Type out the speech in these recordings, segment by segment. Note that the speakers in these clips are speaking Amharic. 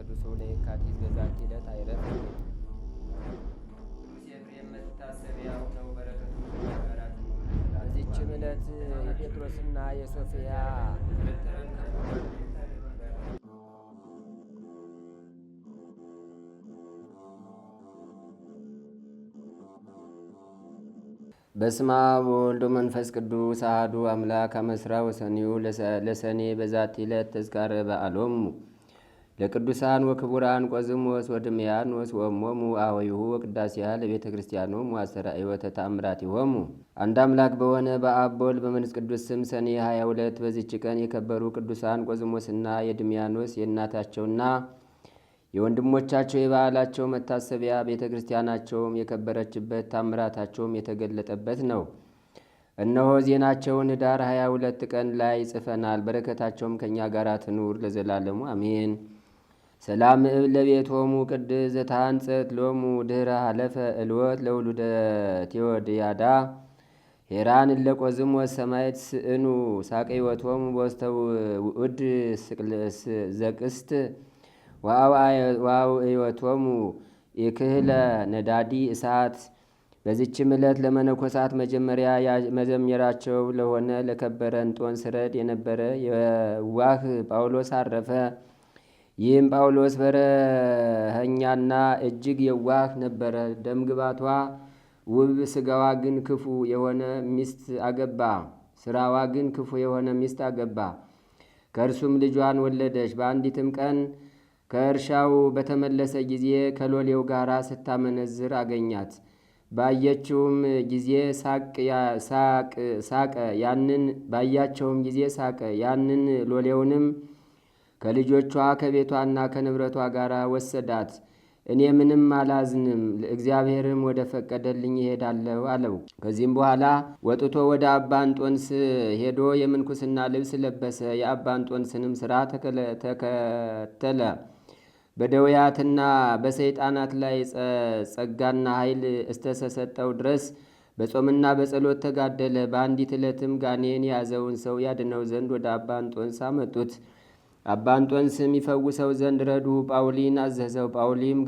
ለቅዱሱ ለየካቲት በዛቲ ዕለት አይረፍ። ቅዱስ ኤፍሬም መታሰቢያው ነው። በረከቱ ጋራት። በዚችም ዕለት የጴጥሮስና የሶፊያ በስማ ወልዶ መንፈስ ቅዱስ አሐዱ አምላክ አመስራ ወሰኒው ለሰኔ በዛቲ ዕለት ተዝካረ በዓሎሙ ለቅዱሳን ወክቡራን ቆዝሞስ ወድምያኖስ ወእሞሙ አወይሁ ወቅዳሴያ ለቤተ ክርስቲያኖሙ አስተርአዮ ተአምራቲሆሙ። አንድ አምላክ በሆነ በአብ በወልድ በመንፈስ ቅዱስ ስም ሰኔ 22 በዚች ቀን የከበሩ ቅዱሳን ቆዝሞስና የድምያኖስ የእናታቸውና የወንድሞቻቸው የበዓላቸው መታሰቢያ ቤተ ክርስቲያናቸውም የከበረችበት ታምራታቸውም የተገለጠበት ነው። እነሆ ዜናቸውን ኅዳር 22 ቀን ላይ ጽፈናል። በረከታቸውም ከእኛ ጋር ትኑር ለዘላለሙ አሜን። ሰላም እብ ለቤቶሙ ቅድስ ዘታንጸት ሎሙ ድኅረ ሀለፈ እልወት ለውሉደ ቴዎድያዳ ሄራን ለቆዝሞስ ሰማየት ስእኑ ሳቀይወቶሙ በወስተው ውእድ ዘቅስት ዋውእዮቶሙ የክህለ ነዳዲ እሳት። በዚችም ዕለት ለመነኮሳት መዘምራቸው ለሆነ ለከበረ እንጦንስ ረድ የነበረ የዋህ ጳውሎስ አረፈ። ይህም ጳውሎስ በረኸኛና እጅግ የዋህ ነበረ። ደምግባቷ ውብ፣ ስጋዋ ግን ክፉ የሆነ ሚስት አገባ። ስራዋ ግን ክፉ የሆነ ሚስት አገባ። ከእርሱም ልጇን ወለደች። በአንዲትም ቀን ከእርሻው በተመለሰ ጊዜ ከሎሌው ጋር ስታመነዝር አገኛት። ባያቸውም ጊዜ ሳቀ። ያንን ሎሌውንም ከልጆቿ ከቤቷና ከንብረቷ ጋር ወሰዳት። እኔ ምንም አላዝንም፣ እግዚአብሔርም ወደ ፈቀደልኝ ይሄዳለሁ አለው። ከዚህም በኋላ ወጥቶ ወደ አባ እንጦንስ ሄዶ የምንኩስና ልብስ ለበሰ። የአባ እንጦንስንም ሥራ ተከተለ። በደውያትና በሰይጣናት ላይ ጸጋና ኃይል እስተሰጠው ድረስ በጾምና በጸሎት ተጋደለ። በአንዲት ዕለትም ጋኔን የያዘውን ሰው ያድነው ዘንድ ወደ አባ እንጦንስ አመጡት። አባ እንጦንስም ይፈውሰው ዘንድ ረዱ ጳውሊን አዘዘው። ጳውሊም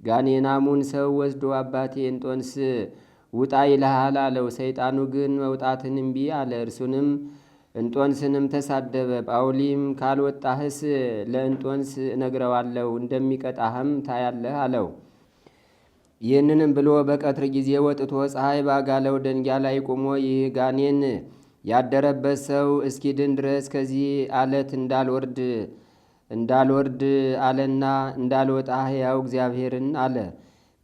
ጋኔናሙን ሰው ወስዶ አባቴ እንጦንስ ውጣ ይልሃል አለው። ሰይጣኑ ግን መውጣትን እምቢ አለ። እርሱንም እንጦንስንም ተሳደበ። ጳውሊም ካልወጣህስ ለእንጦንስ እነግረዋለሁ፣ እንደሚቀጣህም ታያለህ አለው። ይህንንም ብሎ በቀትር ጊዜ ወጥቶ ፀሐይ ባጋለው ደንጊያ ላይ ቆሞ ይህ ጋኔን ያደረበት ሰው እስኪድን ድረስ ከዚህ አለት እንዳልወርድ አለና እንዳልወጣ ሕያው እግዚአብሔርን አለ።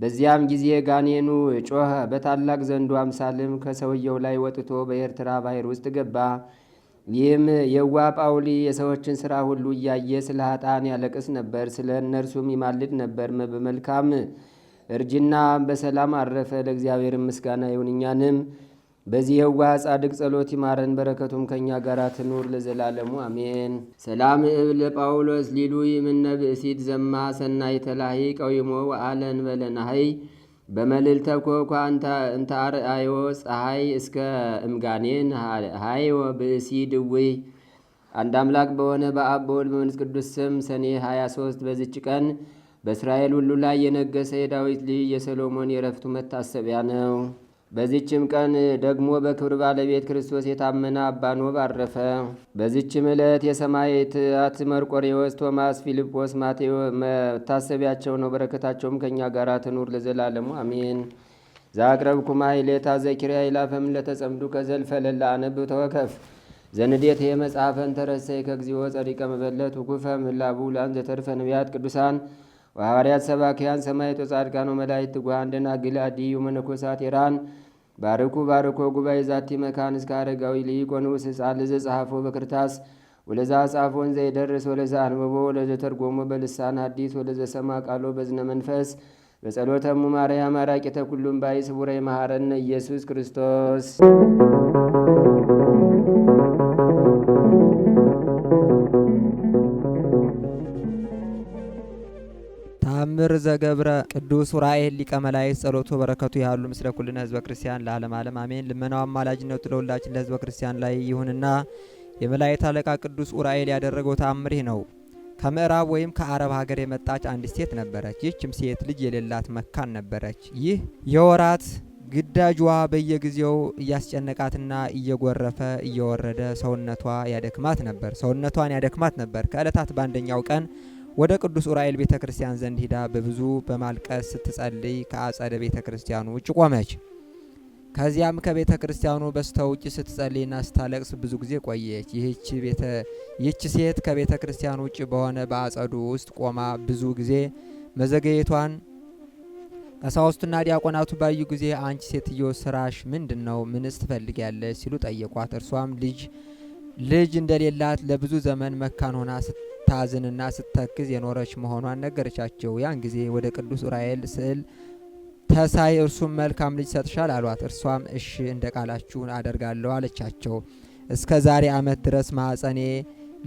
በዚያም ጊዜ ጋኔኑ ጮኸ። በታላቅ ዘንዶ አምሳልም ከሰውየው ላይ ወጥቶ በኤርትራ ባሕር ውስጥ ገባ። ይህም የዋ ጳውሊ የሰዎችን ሥራ ሁሉ እያየ ስለ ኃጥአን ያለቅስ ነበር፣ ስለ እነርሱም ይማልድ ነበር። በመልካም እርጅና በሰላም አረፈ። ለእግዚአብሔር ምስጋና ይሁን፣ እኛንም በዚህ የዋ ጻድቅ ጸሎት ይማረን፣ በረከቱም ከእኛ ጋር ትኑር ለዘላለሙ አሜን። ሰላም እብ ለጳውሎስ ሊሉ ይምነ ብእሲት ዘማ ሰናይ ተላሂ ቀዊሞ ወአለን በለናሀይ በመልዕልተ ኮኳ እንተ አርአዮ ፀሐይ እስከ እምጋኔን ሃይ ወብእሲ ድውይ። አንድ አምላክ በሆነ በአብ በወልድ በመንፈስ ቅዱስ ስም ሰኔ 23 በዚች ቀን በእስራኤል ሁሉ ላይ የነገሰ የዳዊት ልጅ የሰሎሞን የዕረፍቱ መታሰቢያ ነው። በዚችም ቀን ደግሞ በክብር ባለቤት ክርስቶስ የታመነ አባ ኖብ አረፈ። በዚችም ዕለት የሰማዕታት መርቆሬዎስ፣ ቶማስ፣ ፊልጶስ፣ ማቴዎ መታሰቢያቸው ነው። በረከታቸውም ከእኛ ጋር ትኑር ለዘላለሙ አሜን። ዛቅረብኩማ ሂሌታ ዘኪርያ ይላፈም ለተጸምዱ ከዘልፈ ለላ አነብ ተወከፍ ዘንዴት የመጽሐፈን ተረሰይ ከግዚኦ ጸሪቀ መበለት ውኩፈ ምላቡ ላን ዘተርፈ ነቢያት ቅዱሳን ወሐዋርያት ሰባኪያን ሰማዕታት ወጻድቃን ወመላእክት ትጉሃን ደናግል አድዩ መነኮሳት ሄራን ባርኮ ጉባኤ ዛቲ መካን እስከ አረጋዊ ሊቆኑስ ሕፃን ለዘ ጸሐፎ በክርታስ ወለዛ ጻፎን ዘይደርስ ወለዛ አንብቦ ወለዘ ተርጎሞ በልሳን አዲስ ወለዘ ሰማ ቃሎ በዝነ መንፈስ በጸሎተሙ ማርያም አራቂተ ኩሉም ባይ ስቡረ መሐረነ ኢየሱስ ክርስቶስ። ተአምር ዘገብረ ቅዱስ ኡራኤል ሊቀ መላእክት ጸሎቱ በረከቱ ያሉ ምስለ ኩልነ ህዝበ ክርስቲያን ለዓለም ዓለም አሜን። ልመናው አማላጅነቱ ለሁላችን ለህዝበ ክርስቲያን ላይ ይሁንና የመላእክት አለቃ ቅዱስ ኡራኤል ያደረገው ተአምር ይህ ነው። ከምዕራብ ወይም ከአረብ ሀገር የመጣች አንዲት ሴት ነበረች። ይህችም ሴት ልጅ የሌላት መካን ነበረች። ይህ የወራት ግዳጇ በየጊዜው እያስጨነቃትና እየጎረፈ እየወረደ ሰውነቷን ያደክማት ነበር። ከዕለታት በአንደኛው ቀን ወደ ቅዱስ ዑራኤል ቤተ ክርስቲያን ዘንድ ሂዳ በብዙ በማልቀስ ስትጸልይ ከአጸደ ቤተ ክርስቲያኑ ውጭ ቆመች። ከዚያም ከቤተ ክርስቲያኑ በስተውጭ ስትጸልይና ስታለቅስ ብዙ ጊዜ ቆየች። ይህች ሴት ከቤተ ክርስቲያኑ ውጭ በሆነ በአጸዱ ውስጥ ቆማ ብዙ ጊዜ መዘገየቷን ቀሳውስቱና ዲያቆናቱ ባዩ ጊዜ አንቺ ሴትዮ ስራሽ ምንድን ነው? ምንስ ትፈልጊያለሽ? ሲሉ ጠየቋት። እርሷም ልጅ እንደሌላት ለብዙ ዘመን መካን ሆና ስታዝንና ስተክዝ የኖረች መሆኗን ነገረቻቸው። ያን ጊዜ ወደ ቅዱስ ዑራኤል ስዕል ተሳይ እርሱም መልካም ልጅ ሰጥሻል አሏት። እርሷም እሺ እንደ ቃላችሁ አደርጋለሁ አለቻቸው። እስከ ዛሬ ዓመት ድረስ ማኅፀኔ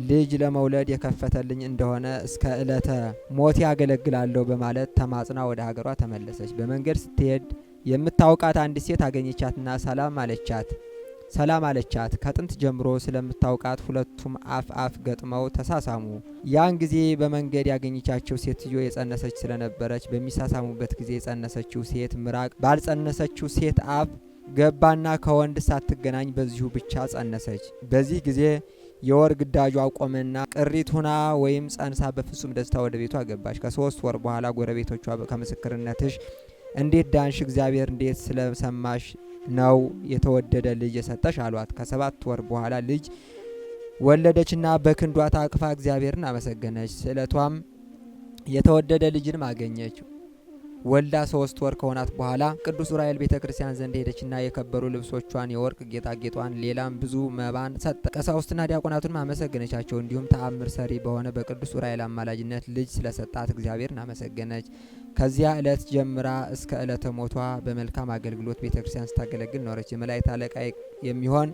ልጅ ለመውለድ የከፈተልኝ እንደሆነ እስከ ዕለተ ሞት ያገለግላለሁ በማለት ተማጽና ወደ ሀገሯ ተመለሰች። በመንገድ ስትሄድ የምታውቃት አንዲት ሴት አገኘቻትና ሰላም አለቻት። ከጥንት ጀምሮ ስለምታውቃት ሁለቱም አፍ ገጥመው ተሳሳሙ። ያን ጊዜ በመንገድ ያገኘቻቸው ሴትዮ የጸነሰች ስለነበረች በሚሳሳሙበት ጊዜ የጸነሰችው ሴት ምራቅ ባልጸነሰችው ሴት አፍ ገባና ከወንድ ሳትገናኝ በዚሁ ብቻ ጸነሰች። በዚህ ጊዜ የወር ግዳጇ ቆመና ቅሪት ሁና ወይም ጸንሳ በፍጹም ደስታ ወደ ቤቷ ገባች። ከ3 ወር በኋላ ጎረቤቶቿ ከምስክርነትሽ እንዴት ዳንሽ? እግዚአብሔር እንዴት ስለሰማሽ ነው የተወደደ ልጅ የሰጠሽ አሏት። ከ7 ወር በኋላ ልጅ ወለደችና በክንዷ ታቅፋ እግዚአብሔርን አመሰገነች። ስዕለቷም የተወደደ ልጅንም አገኘች። ወልዳ 3 ወር ከሆናት በኋላ ቅዱስ ዑራኤል ቤተ ክርስቲያን ዘንድ ሄደችና የከበሩ ልብሶቿን፣ የወርቅ ጌጣጌጧን፣ ሌላም ብዙ መባን ሰጠ። ቀሳውስትና ዲያቆናቱንም አመሰገነቻቸው። እንዲሁም ተአምር ሰሪ በሆነ በቅዱስ ዑራኤል አማላጅነት ልጅ ስለሰጣት እግዚአብሔርን አመሰገነች። ከዚያ ዕለት ጀምራ እስከ ዕለተ ሞቷ በመልካም አገልግሎት ቤተ ክርስቲያን ስታገለግል ኖረች። የመላእክት አለቃ የሚሆን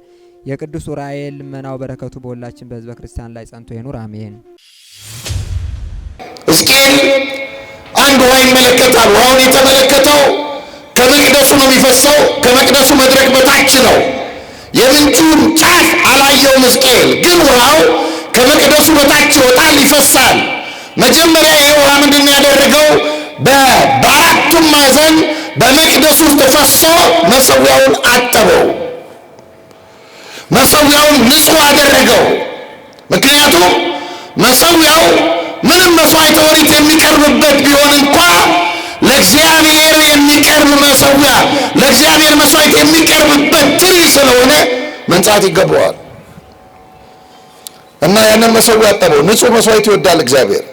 የቅዱስ ዑራኤል ልመናው በረከቱ በሁላችን በሕዝበ ክርስቲያን ላይ ጸንቶ ይኑር አሜን። ሕዝቅኤል አንድ ውሃ ይመለከታል። ውሃውን የተመለከተው ከመቅደሱ ነው የሚፈሰው። ከመቅደሱ መድረክ በታች ነው። የምንጩን ጫፍ አላየውም ሕዝቅኤል፣ ግን ውሃው ከመቅደሱ በታች ይወጣል፣ ይፈሳል። መጀመሪያ ይህ ውሃ ምንድን ያደረገው? በአራቱም ማዕዘን በመቅደሱ ውስጥ ፈሶ መሠዊያውን አጠበው፣ መሠዊያውን ንጹሕ አደረገው። ምክንያቱም መሠዊያው ምንም መስዋዕተ ኦሪት የሚቀርብበት ቢሆን እንኳ ለእግዚአብሔር የሚቀርብ መሠዊያ፣ ለእግዚአብሔር መስዋዕት የሚቀርብበት ትሪ ስለሆነ መንጻት ይገባዋል እና ያንን መሠዊያ አጠበው። ንጹሕ መስዋዕት ይወዳል እግዚአብሔር።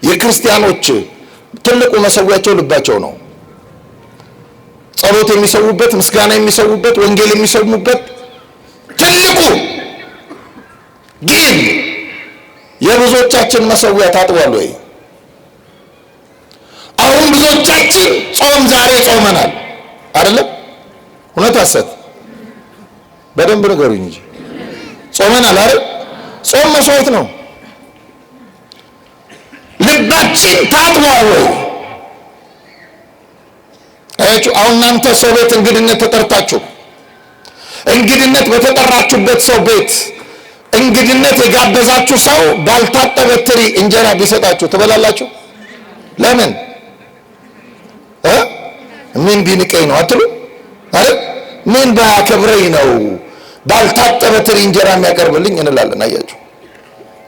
የክርስቲያኖች ትልቁ መሠዊያቸው ልባቸው ነው። ጸሎት የሚሰውበት፣ ምስጋና የሚሰውበት፣ ወንጌል የሚሰሙበት ትልቁ ግን የብዙዎቻችን መሠዊያ ታጥቧል ወይ? አሁን ብዙዎቻችን ጾም ዛሬ ጾመናል አይደለም? እውነት ሐሰት? በደንብ ንገሩኝ እንጂ ጾመናል አይደል? ጾም መስዋዕት ነው። ልባችን ታጥቧል ወይ? አሁን እናንተ ሰው ቤት እንግድነት ተጠርታችሁ እንግድነት በተጠራችሁበት ሰው ቤት እንግድነት የጋበዛችሁ ሰው ባልታጠበ ትሪ እንጀራ ቢሰጣችሁ ትበላላችሁ? ለምን? ምን ቢንቀኝ ነው አትሉ አይደል? ምን ባከብረኝ ነው ባልታጠበ ትሪ እንጀራ የሚያቀርብልኝ እንላለን። አያችሁ፣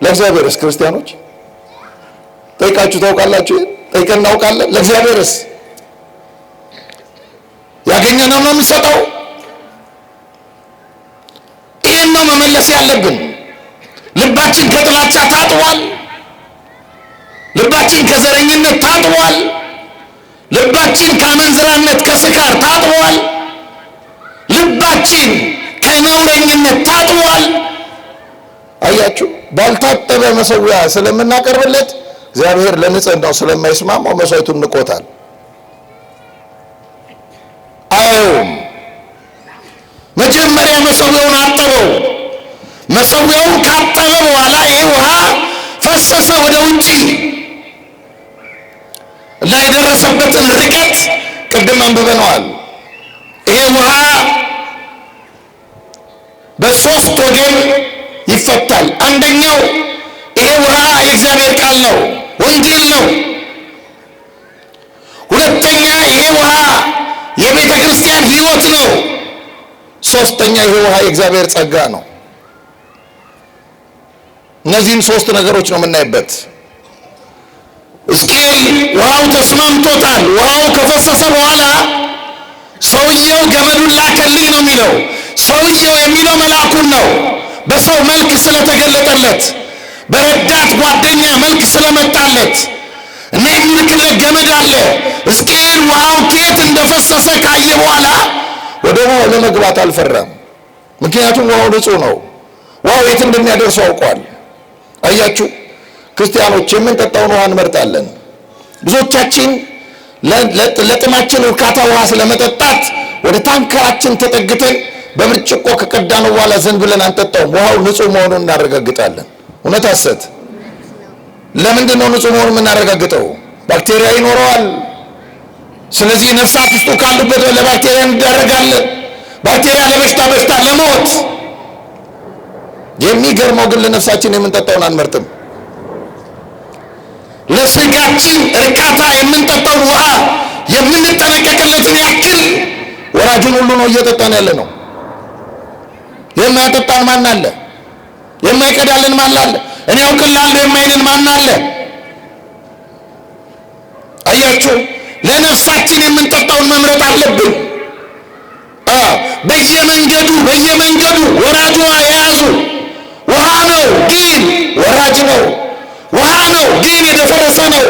ለእግዚአብሔርስ ክርስቲያኖች ጠይቃችሁ ታውቃላችሁ? ጠይቀን እናውቃለን? ለእግዚአብሔርስ ያገኘነው ነው የምንሰጠው? ይህን ነው መመለስ ያለብን። ልባችን ከጥላቻ ታጥቧል። ልባችን ከዘረኝነት ታጥቧል። ልባችን ከአመንዝራነት ከስካር ታጥቧል። ልባችን ከነውረኝነት ታጥቧል። አያችሁ፣ ባልታጠበ መሠዊያ ስለምናቀርብለት እግዚአብሔር ለንጽሕናው ስለማይስማማው መስዋዕቱን ንቆታል። አየውም። መጀመሪያ መሠዊያውን አጠበው። መሠዊያውን ካጠበ በኋላ ይህ ውሃ ፈሰሰ ወደ ውጪ እና የደረሰበትን ርቀት ቅድም አንብበነዋል። ይሄ ውሃ በ3 ወገን ይፈታል። አንደኛው ይሄ ውሃ ሶስተኛ ይሄ ውሃ የእግዚአብሔር ጸጋ ነው። እነዚህን ሶስት ነገሮች ነው የምናይበት። ሕዝቅኤል ውሃው ተስማምቶታል። ውሃው ከፈሰሰ በኋላ ሰውየው ገመዱን ላከልኝ ነው የሚለው። ሰውየው የሚለው መልአኩን ነው። በሰው መልክ ስለተገለጠለት፣ በረዳት ጓደኛ መልክ ስለመጣለት እና የሚልክለት ገመድ አለ። ሕዝቅኤል ውሃው ከየት እንደፈሰሰ ካየ በኋላ ወደ ውሃው ለመግባት አልፈራም። ምክንያቱም ውሃው ንጹህ ነው። ውሃው የት እንደሚያደርሰው አውቋል። አያችሁ ክርስቲያኖች፣ የምንጠጣውን ውሃ እንመርጣለን። ብዙዎቻችን ለጥማችን እርካታ ውሃ ስለመጠጣት ወደ ታንከራችን ተጠግተን በብርጭቆ ከቀዳነው በኋላ ዘን ብለን አንጠጣውም። ውሃው ንጹህ መሆኑን እናረጋግጣለን። እውነት ሐሰት? ለምንድን ነው ንጹህ መሆኑን የምናረጋግጠው? ባክቴሪያ ይኖረዋል። ስለዚህ ነፍሳት ውስጡ ካሉበት ለባክቴሪያ እንዳረጋለን። ባክቴሪያ ለበሽታ፣ በሽታ ለሞት። የሚገርመው ግን ለነፍሳችን የምንጠጣውን አንመርጥም። ለስጋችን እርካታ የምንጠጣው ውሃ የምንጠነቀቅለትን ያክል ወራጁን ሁሉ ነው እየጠጣን ያለ ነው። የማያጠጣን ማን አለ? የማይቀዳልን ማን አለ? እኔ አውቅልሃለሁ የማይልን ማን አለ? አያችሁ፣ ለነፍሳችን የምንጠጣውን መምረጥ አለብን። በየመንገዱ ወራጅ ውሃ የያዙ ውሃ ነው ግን ወራጅ ነው። ውሃ ነው ግን የደፈረሰ ነው።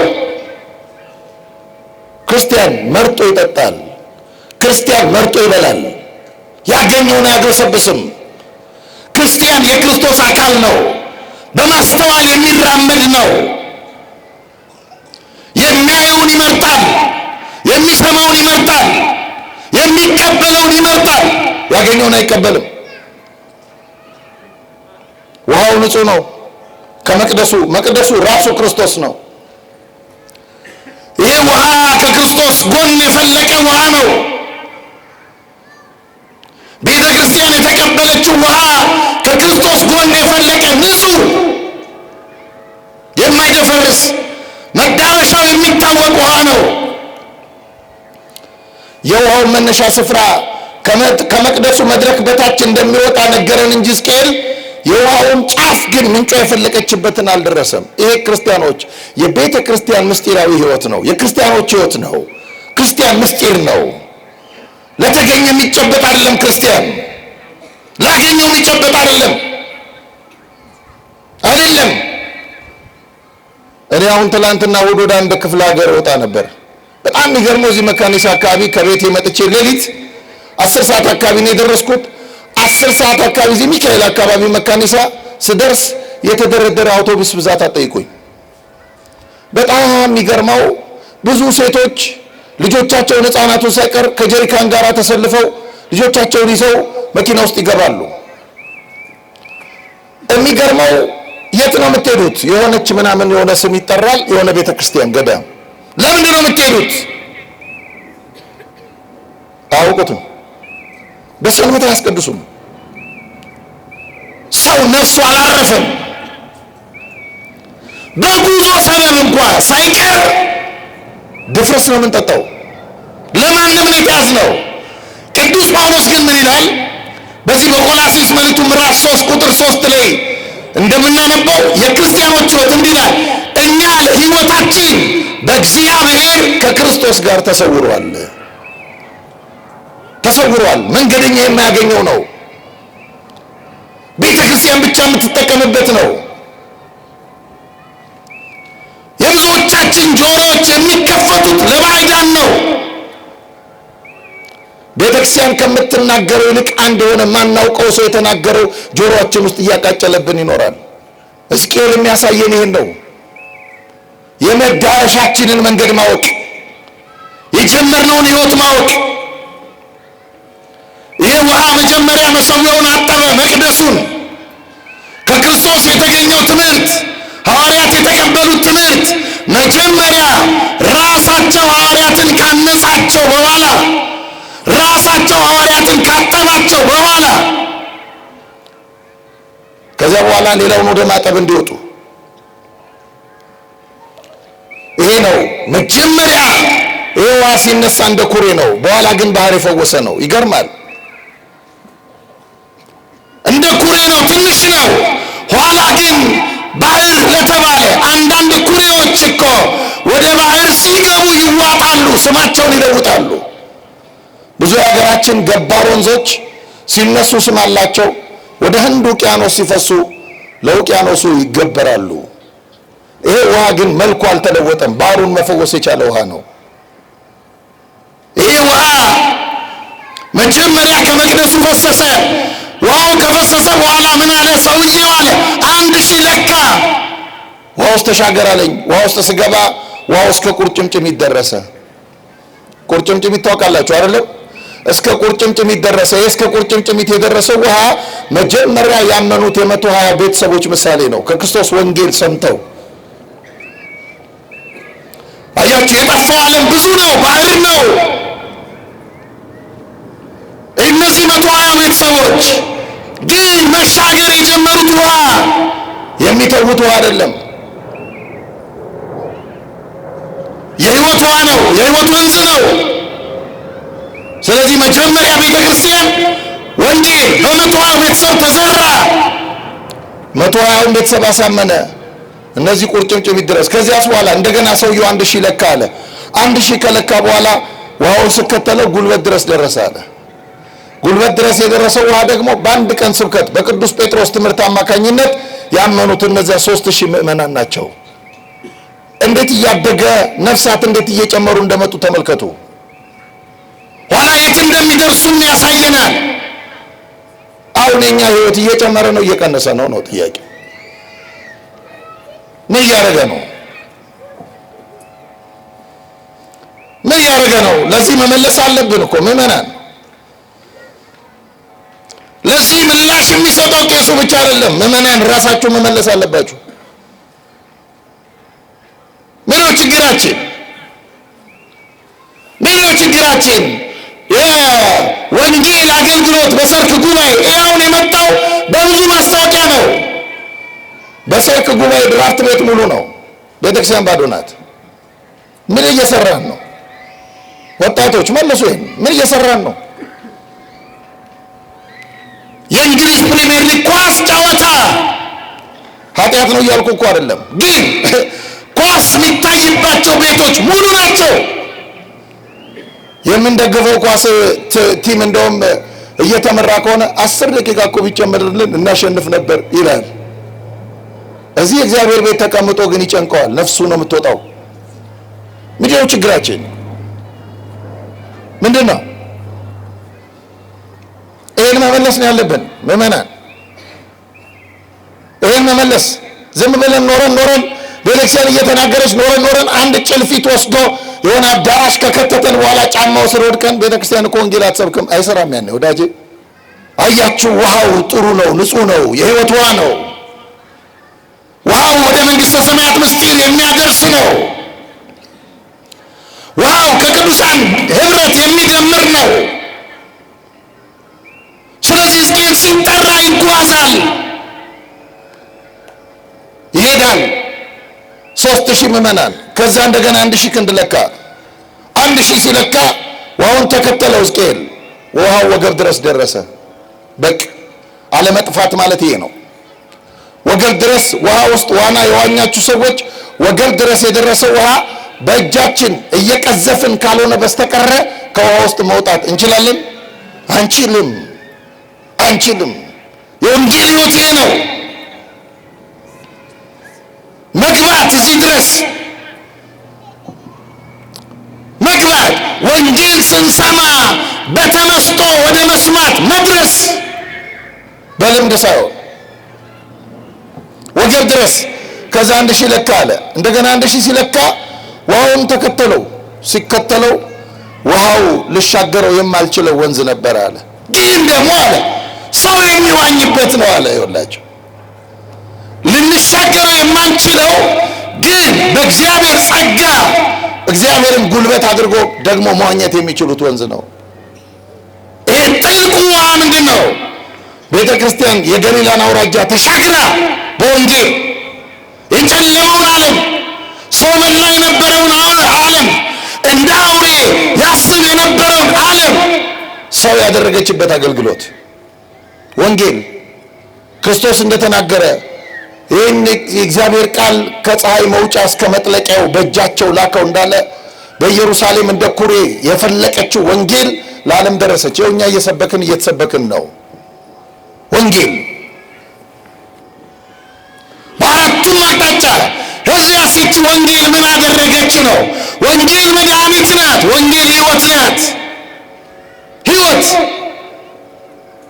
ክርስቲያን መርጦ ይጠጣል። ክርስቲያን መርጦ ይበላል። ያገኘውን አያግበሰብስም። ክርስቲያን የክርስቶስ አካል ነው። በማስተዋል የሚራመድ ነው። የሚያየውን ይመርጣል፣ የሚሰማውን ይመርጣል፣ የሚቀበለውን ይመርጣል። ያገኘውን አይቀበልም። ውሃው ንጹህ ነው። መቅደሱ ራሱ ክርስቶስ ነው። ይሄ ውሃ ከክርስቶስ ጎን የፈለቀ ውሃ ነው። ቤተ ክርስቲያን የተቀበለችው ውሃ ከክርስቶስ ጎን የፈለቀ ንጹህ፣ የማይደፈርስ መዳረሻው የሚታወቅ ውሃ ነው። የውሃው መነሻ ስፍራ ከመቅደሱ መድረክ በታች እንደሚወጣ ነገረን እንጂ ሕዝቅኤል የውሃውን ጫፍ ግን ምንጯ የፈለቀችበትን አልደረሰም። ይሄ ክርስቲያኖች የቤተ ክርስቲያን ምስጢራዊ ሕይወት ነው። የክርስቲያኖች ሕይወት ነው። ክርስቲያን ምስጢር ነው። ለተገኘ የሚጨበጥ አይደለም። ክርስቲያን ላገኘው የሚጨበጥ አይደለም። እኔ አሁን ትላንትና ወደ አንድ ክፍለ ሀገር ወጣ ነበር። በጣም የሚገርመው እዚህ መካኒሳ አካባቢ ከቤቴ መጥቼ ሌሊት 10 ሰዓት አካባቢ ነው የደረስኩት። 10 ሰዓት አካባቢ እዚህ ሚካኤል አካባቢ መካኒሳ ስደርስ የተደረደረ አውቶቡስ ብዛት አጠይቁኝ። በጣም የሚገርመው ብዙ ሴቶች ልጆቻቸውን ሕፃናቱን ሳይቀር ከጀሪካን ጋር ተሰልፈው ልጆቻቸውን ይዘው መኪና ውስጥ ይገባሉ። የሚገርመው የት ነው የምትሄዱት? የሆነች ምናምን የሆነ ስም ይጠራል፣ የሆነ ቤተክርስቲያን ገዳም። ለምንድን ነው የምትሄዱት? አያውቁትም። በሰንበት አያስቀድሱም። ሰው ነፍሱ አላረፈም። በጉዞ ሰበብ እንኳን ሳይቀር ድፍረስ ነው የምንጠጣው። ለማንም ነው የተያዝነው። ቅዱስ ጳውሎስ ግን ምን ይላል? በዚህ በቆላስይስ መልእክቱ ምዕራፍ 3 ቁጥር 3 ላይ እንደምናነበው የክርስቲያኖች ሕይወት እንዲህ ይላል፣ እኛ ለሕይወታችን በእግዚአብሔር ከክርስቶስ ጋር ተሰውሯል። መንገደኛ የማያገኘው ነው። ቤተ ክርስቲያን ብቻ የምትጠቀምበት ነው። የብዙዎቻችን ጆሮዎች የሚከፈቱት ለባዕዳን ነው። ቤተ ክርስቲያን ከምትናገረው ይልቅ አንድ የሆነ ማናውቀው ሰው የተናገረው ጆሮአችን ውስጥ እያቃጨለብን ይኖራል። ሕዝቅኤል የሚያሳየን ይሄን ነው። የመዳረሻችንን መንገድ ማወቅ፣ የጀመርነውን ሕይወት ማወቅ። ይሄ ውሃ መጀመሪያ መሠዊያውን አጠበ፣ መቅደሱን። ከክርስቶስ የተገኘው ትምህርት፣ ሐዋርያት የተቀበሉት ትምህርት መጀመሪያ ራሳቸው ሐዋርያትን ካነጻቸው በኋላ፣ ራሳቸው ሐዋርያትን ካጠባቸው በኋላ ከዚያ በኋላ ሌላውን ወደ ማጠብ እንዲወጡ። ይሄ ነው መጀመሪያ። ይሄ ውሃ ሲነሳ እንደ ኩሬ ነው፣ በኋላ ግን ባህር የፈወሰ ነው። ይገርማል። ስማቸውን ይለውጣሉ። ብዙ የሀገራችን ገባር ወንዞች ሲነሱ ስም አላቸው፣ ወደ ህንድ ውቅያኖስ ሲፈሱ ለውቅያኖሱ ይገበራሉ። ይሄ ውሃ ግን መልኩ አልተለወጠም። ባህሩን መፈወስ የቻለ ውሃ ነው። ይሄ ውሃ መጀመሪያ ከመቅደሱ ፈሰሰ። ውሃው ከፈሰሰ በኋላ ምን አለ ሰውዬው? አለ 1000 ለካ። ውሃ ውስጥ ተሻገር አለኝ። ውሃ ውስጥ ስገባ ውሃ ውስጥ ከቁርጭምጭሚት ደረሰ። ቁርጭምጭሚት ታውቃላችሁ አይደለም? እስከ ቁርጭምጭሚት ደረሰ። እስከ ቁርጭምጭሚት የደረሰው ውሃ መጀመሪያ ያመኑት የ120 ቤተሰቦች ምሳሌ ነው። ከክርስቶስ ወንጌል ሰምተው አያችሁ፣ የጠፋው ዓለም ብዙ ነው፣ ባህር ነው። እነዚህ 120 ቤተሰቦች ግን መሻገር የጀመሩት ውሃ የሚተውት ውሃ አይደለም፣ የህይወት ውሃ ነው፣ የህይወት ወንዝ ነው። ስለዚህ መጀመሪያ ቤተ ክርስቲያን ወንጌል በ120 ቤተሰብ ተዘራ። 120 ቤተሰብ አሳመነ፣ እነዚህ ቁርጭምጭሚት ድረስ። ከዚያስ በኋላ እንደገና ሰውየው 1000 ለካ አለ። 1000 ከለካ በኋላ ውሃውን ስከተለው ጉልበት ድረስ ደረሰ አለ። ጉልበት ድረስ የደረሰው ውሃ ደግሞ በአንድ ቀን ስብከት በቅዱስ ጴጥሮስ ትምህርት አማካኝነት ያመኑት እነዚያ 3000 ምእመናን ናቸው። እንዴት እያደገ ነፍሳት እንዴት እየጨመሩ እንደመጡ ተመልከቱ። ኋላ የት እንደሚደርሱም ያሳየናል። አሁን የኛ ህይወት እየጨመረ ነው እየቀነሰ ነው ነው ጥያቄ? ምን እያደረገ ነው? ምን እያደረገ ነው? ለዚህ መመለስ አለብን እኮ ምእመናን። ለዚህ ምላሽ የሚሰጠው ቄሱ ብቻ አይደለም፣ ምእመናን ራሳችሁ መመለስ አለባችሁ። ምነው ችግራችን? ምነው ችግራችን? የወንጌል አገልግሎት በሰርክ ጉባኤ አሁን የመጣው በብዙ ማስታወቂያ ነው። በሰርክ ጉባኤ ድራፍት ቤት ሙሉ ነው፣ ቤተክርስቲያን ባዶ ናት። ምን እየሰራን ነው? ወጣቶች መልሱ። ይሄን ምን እየሰራን ነው? የእንግሊዝ ፕሪሚየር ሊግ ኳስ ጨዋታ ኃጢአት ነው እያልኩ እኮ አይደለም፣ ግን ኳስ የሚታይባቸው ቤቶች ሙሉ ናቸው። የምንደግፈው ኳስ ቲም እንደውም እየተመራ ከሆነ 10 ደቂቃ እኮ ቢጨመርልን እናሸንፍ ነበር ይላል። እዚህ እግዚአብሔር ቤት ተቀምጦ ግን ይጨንቀዋል። ነፍሱ ነው የምትወጣው። ምንድነው ችግራችን? ምንድነው? ይሄን መመለስ ነው ያለብን ምእመናን። ይሄን መመለስ ዝም ብለን ኖረን ቤተክርስቲያን እየተናገረች ኖረን አንድ ጭልፊት ወስዶ የሆነ አዳራሽ ከከተተን በኋላ ጫማው ስር ወድቀን ቤተክርስቲያን እኮ ወንጌል አትሰብክም። አይሰራም። ያኔ ወዳጄ አያችሁ፣ ውሃው ጥሩ ነው፣ ንጹህ ነው፣ የህይወት ውሃ ነው። ውሃው ወደ መንግስተ ሰማያት ምስጢር የሚያደርስ ነው። ውሃው ከቅዱሳን ህብረት የሚደምር ነው። ስለዚህ ሕዝቅኤል ሲጠራ ይጓዛል፣ ይሄዳል። 3000 ምእመናን፣ ከዛ እንደገና 1000 ክንድ ለካ። 1000 ሲለካ ውሃውን ተከተለው ሕዝቅኤል። ውሃው ወገብ ድረስ ደረሰ። በቅ አለመጥፋት ማለት ይሄ ነው። ወገብ ድረስ ውሃ ውስጥ ዋና የዋኛችሁ ሰዎች ወገብ ድረስ የደረሰው ውሃ በእጃችን እየቀዘፍን ካልሆነ በስተቀረ ከውሃ ውስጥ መውጣት እንችላለን? አንችልም። የወንጌል ሕይወት ይሄ ነው። መግባት እዚህ ድረስ መግባት፣ ወንጌል ስንሰማ በተመስጦ ወደ መስማት መድረስ፣ በልምድ ሳይሆን ወገብ ድረስ። ከዛ 1000 ለካ አለ። እንደገና 1000 ሲለካ ውሃውን ተከተለው። ሲከተለው ውሃው ልሻገረው የማልችለው ወንዝ ነበር አለ። ግን ደግሞ አለ ሰው የሚዋኝበት ነው አለ። ይኸውላችሁ ልንሻገረው የማንችለው ግን በእግዚአብሔር ጸጋ እግዚአብሔርን ጉልበት አድርጎ ደግሞ መዋኘት የሚችሉት ወንዝ ነው። ይሄ ጥልቁ ውሃ ምንድን ነው? ቤተ ክርስቲያን የገሊላን አውራጃ ተሻግራ በወንጌል የጨለመውን ዓለም፣ ሰው በላ የነበረውን ዓለም፣ እንደ አውሬ ያስብ የነበረውን ዓለም ሰው ያደረገችበት አገልግሎት ወንጌል። ክርስቶስ እንደተናገረ ይህን የእግዚአብሔር ቃል ከፀሐይ መውጫ እስከ መጥለቂያው በእጃቸው ላከው እንዳለ በኢየሩሳሌም እንደ ኩሬ የፈለቀችው ወንጌል ለዓለም ደረሰች። እኛ እየተሰበክን ነው ወንጌል በአራቱም አቅጣጫ። ከዚያ ሲች ወንጌል ምን አደረገች ነው? ወንጌል መድኃኒት ናት። ወንጌል ሕይወት ናት፣ ሕይወት።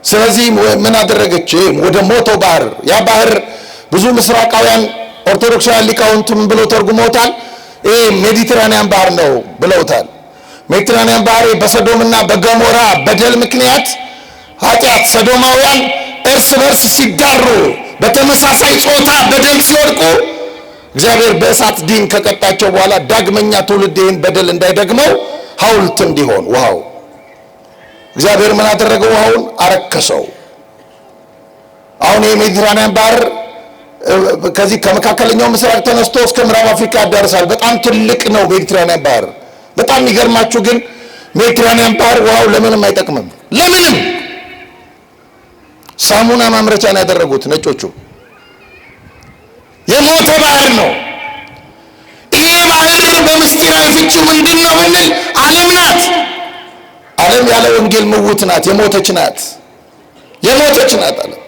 ስለዚህ ምን አደረገች? ወደ ሞተው ባህር። ያ ባህር ብዙ ምስራቃውያን ኦርቶዶክሳውያን ሊቃውንት ምን ብለው ተርጉመውታል? ሜዲትራኒያን ባህር ነው ብለውታል። ሜዲትራኒያን ባህር በሰዶምና በገሞራ በደል ምክንያት ኃጢአት ሰዶማውያን እርስ በርስ ሲዳሩ በተመሳሳይ ጾታ በደል ሲወድቁ እግዚአብሔር በእሳት ዲን ከቀጣቸው በኋላ ዳግመኛ ትውልድ ይህን በደል እንዳይደግመው ሐውልት እንዲሆን ውሃው እግዚአብሔር ምን አደረገው? ውሃውን አረከሰው። አሁን የሜዲትራኒያን ባህር ከዚህ ከመካከለኛው ምስራቅ ተነስቶ እስከ ምዕራብ አፍሪካ ያዳርሳል። በጣም ትልቅ ነው ሜዲትራኒያን ባህር። በጣም የሚገርማችሁ ግን ሜዲትራኒያን ባህር ውሃው ለምንም አይጠቅምም። ለምንም ሳሙና ማምረቻ ነው ያደረጉት ነጮቹ። የሞተ ባህር ነው ይሄ ባህር። በምስጢራዊ ፍቺው ምንድን ነው ብንል ዓለም ናት። ዓለም ያለ ወንጌል ምውት ናት፣ የሞተች ናት፣ የሞተች ናት ዓለም።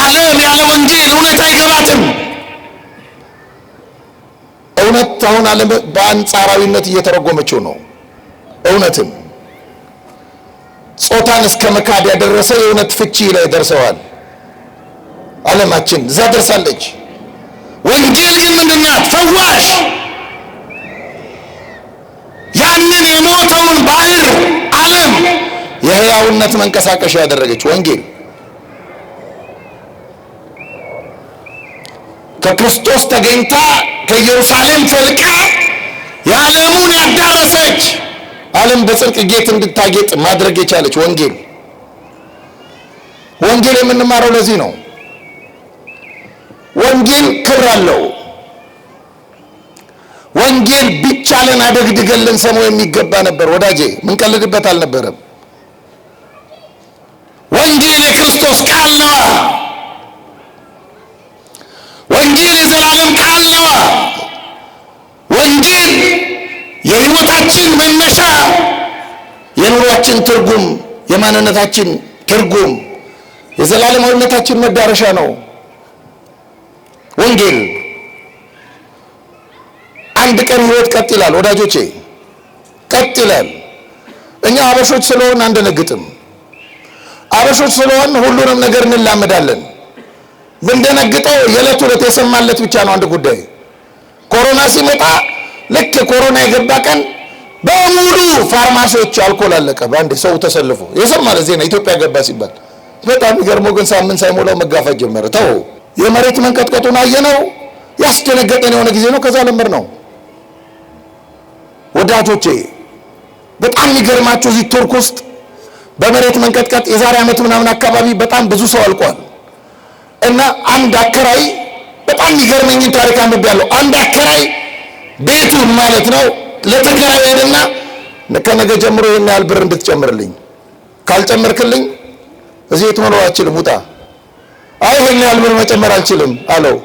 ዓለም ያለ ወንጌል እውነት አይገባትም። እውነት አሁን ዓለም በአንጻራዊነት እየተረጎመችው ነው። እውነትን ጾታን እስከ መካድ ያደረሰ የእውነት ፍቺ ላይ ደርሰዋል። ዓለማችን እዛ ደርሳለች። ወንጌል ግን ምንድናት? ፈዋሽ። ያንን የሞተውን ባህር ዓለም የሕያውነት መንቀሳቀሻ ያደረገች ወንጌል ከክርስቶስ ተገኝታ ከኢየሩሳሌም ፈልቃ የዓለሙን ያዳረሰች ዓለም በጽድቅ ጌጥ እንድታጌጥ ማድረግ የቻለች ወንጌል። ወንጌል የምንማረው ለዚህ ነው። ወንጌል ክብር አለው። ወንጌል ቢቻለን አደግድገን ልንሰማው የሚገባ ነበር ወዳጄ፣ ምንቀልድበት አልነበረም። ወንጌል የክርስቶስ ቃል ነዋ። ወንጌል የዘላለም ቃል ነዋ። ወንጌል የሕይወታችን መነሻ፣ የኑሯችን ትርጉም፣ የማንነታችን ትርጉም፣ የዘላለማዊነታችን መዳረሻ ነው ወንጌል። አንድ ቀን ሕይወት ቀጥ ይላል ወዳጆቼ፣ ቀጥ ይላል። እኛ አበሾች ስለሆን አንደነግጥም። አበሾች ስለሆን ሁሉንም ነገር እንላመዳለን። ምንደነግጠው የዕለት ዕለት የሰማለት ብቻ ነው። አንድ ጉዳይ ኮሮና ሲመጣ ልክ ኮሮና የገባ ቀን በሙሉ ፋርማሲዎች አልኮል አለቀ። በአንድ ሰው ተሰልፎ የሰማለ ዜና ኢትዮጵያ ገባ ሲባል በጣም ይገርመው። ግን ሳምንት ሳይሞላው መጋፋት ጀመረ። ተው የመሬት መንቀጥቀጡን አየነው። ያስደነገጠን የሆነ ጊዜ ነው። ከዛ ለምር ነው ወዳጆቼ። በጣም የሚገርማችሁ እዚህ ቱርክ ውስጥ በመሬት መንቀጥቀጥ የዛሬ ዓመት ምናምን አካባቢ በጣም ብዙ ሰው አልቋል። እና አንድ አከራይ በጣም የሚገርመኝ ታሪክ አንብቤያለሁ። አንድ አከራይ ቤቱን ማለት ነው ለተከራይ ሄደና ከነገ ጀምሮ ይሄን ያህል ብር እንድትጨምርልኝ፣ ካልጨመርክልኝ እዚህ ትመኖር አልችልም፣ ውጣ። አይ ይሄን ያህል ብር መጨመር አልችልም አለው።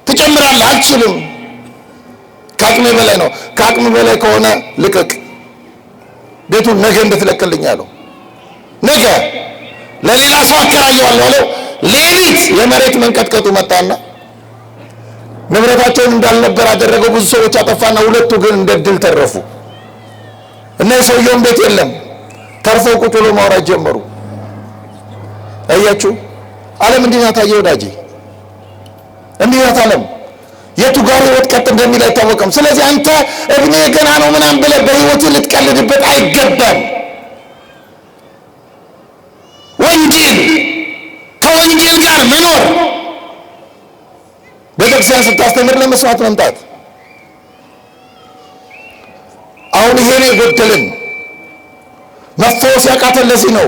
ትጨምራለህ? አልችልም፣ ከአቅሜ በላይ ነው። ከአቅሜ በላይ ከሆነ ልቀቅ፣ ቤቱን ነገ እንድትለቅልኝ አለው። ነገ ለሌላ ሰው አከራየዋለሁ አለው። ሌሊት የመሬት መንቀጥቀጡ መጣና ንብረታቸውን እንዳልነበር አደረገው። ብዙ ሰዎች አጠፋና ሁለቱ ግን እንደ ድል ተረፉ። እና የሰውየውን ቤት የለም፣ ተርፈው ቁጭ ብሎ ማውራት ጀመሩ። አያችሁ ዓለም እንዲህ ናት። አየህ ወዳጄ፣ እንዲህ ናት ዓለም። የቱ ጋር ሕይወት ቀጥ እንደሚል አይታወቅም። ስለዚህ አንተ እድሜ ገና ነው ምናምን ብለህ በሕይወት ልትቀልድበት አይገባም። ወንጌል ከወንጌል ጋር መኖር፣ ቤተክርስቲያን ስታስተምር ለመስዋዕት መምጣት። አሁን ይሄ ነው የጎደልን። መፈወስ ያቃተን ለዚህ ነው።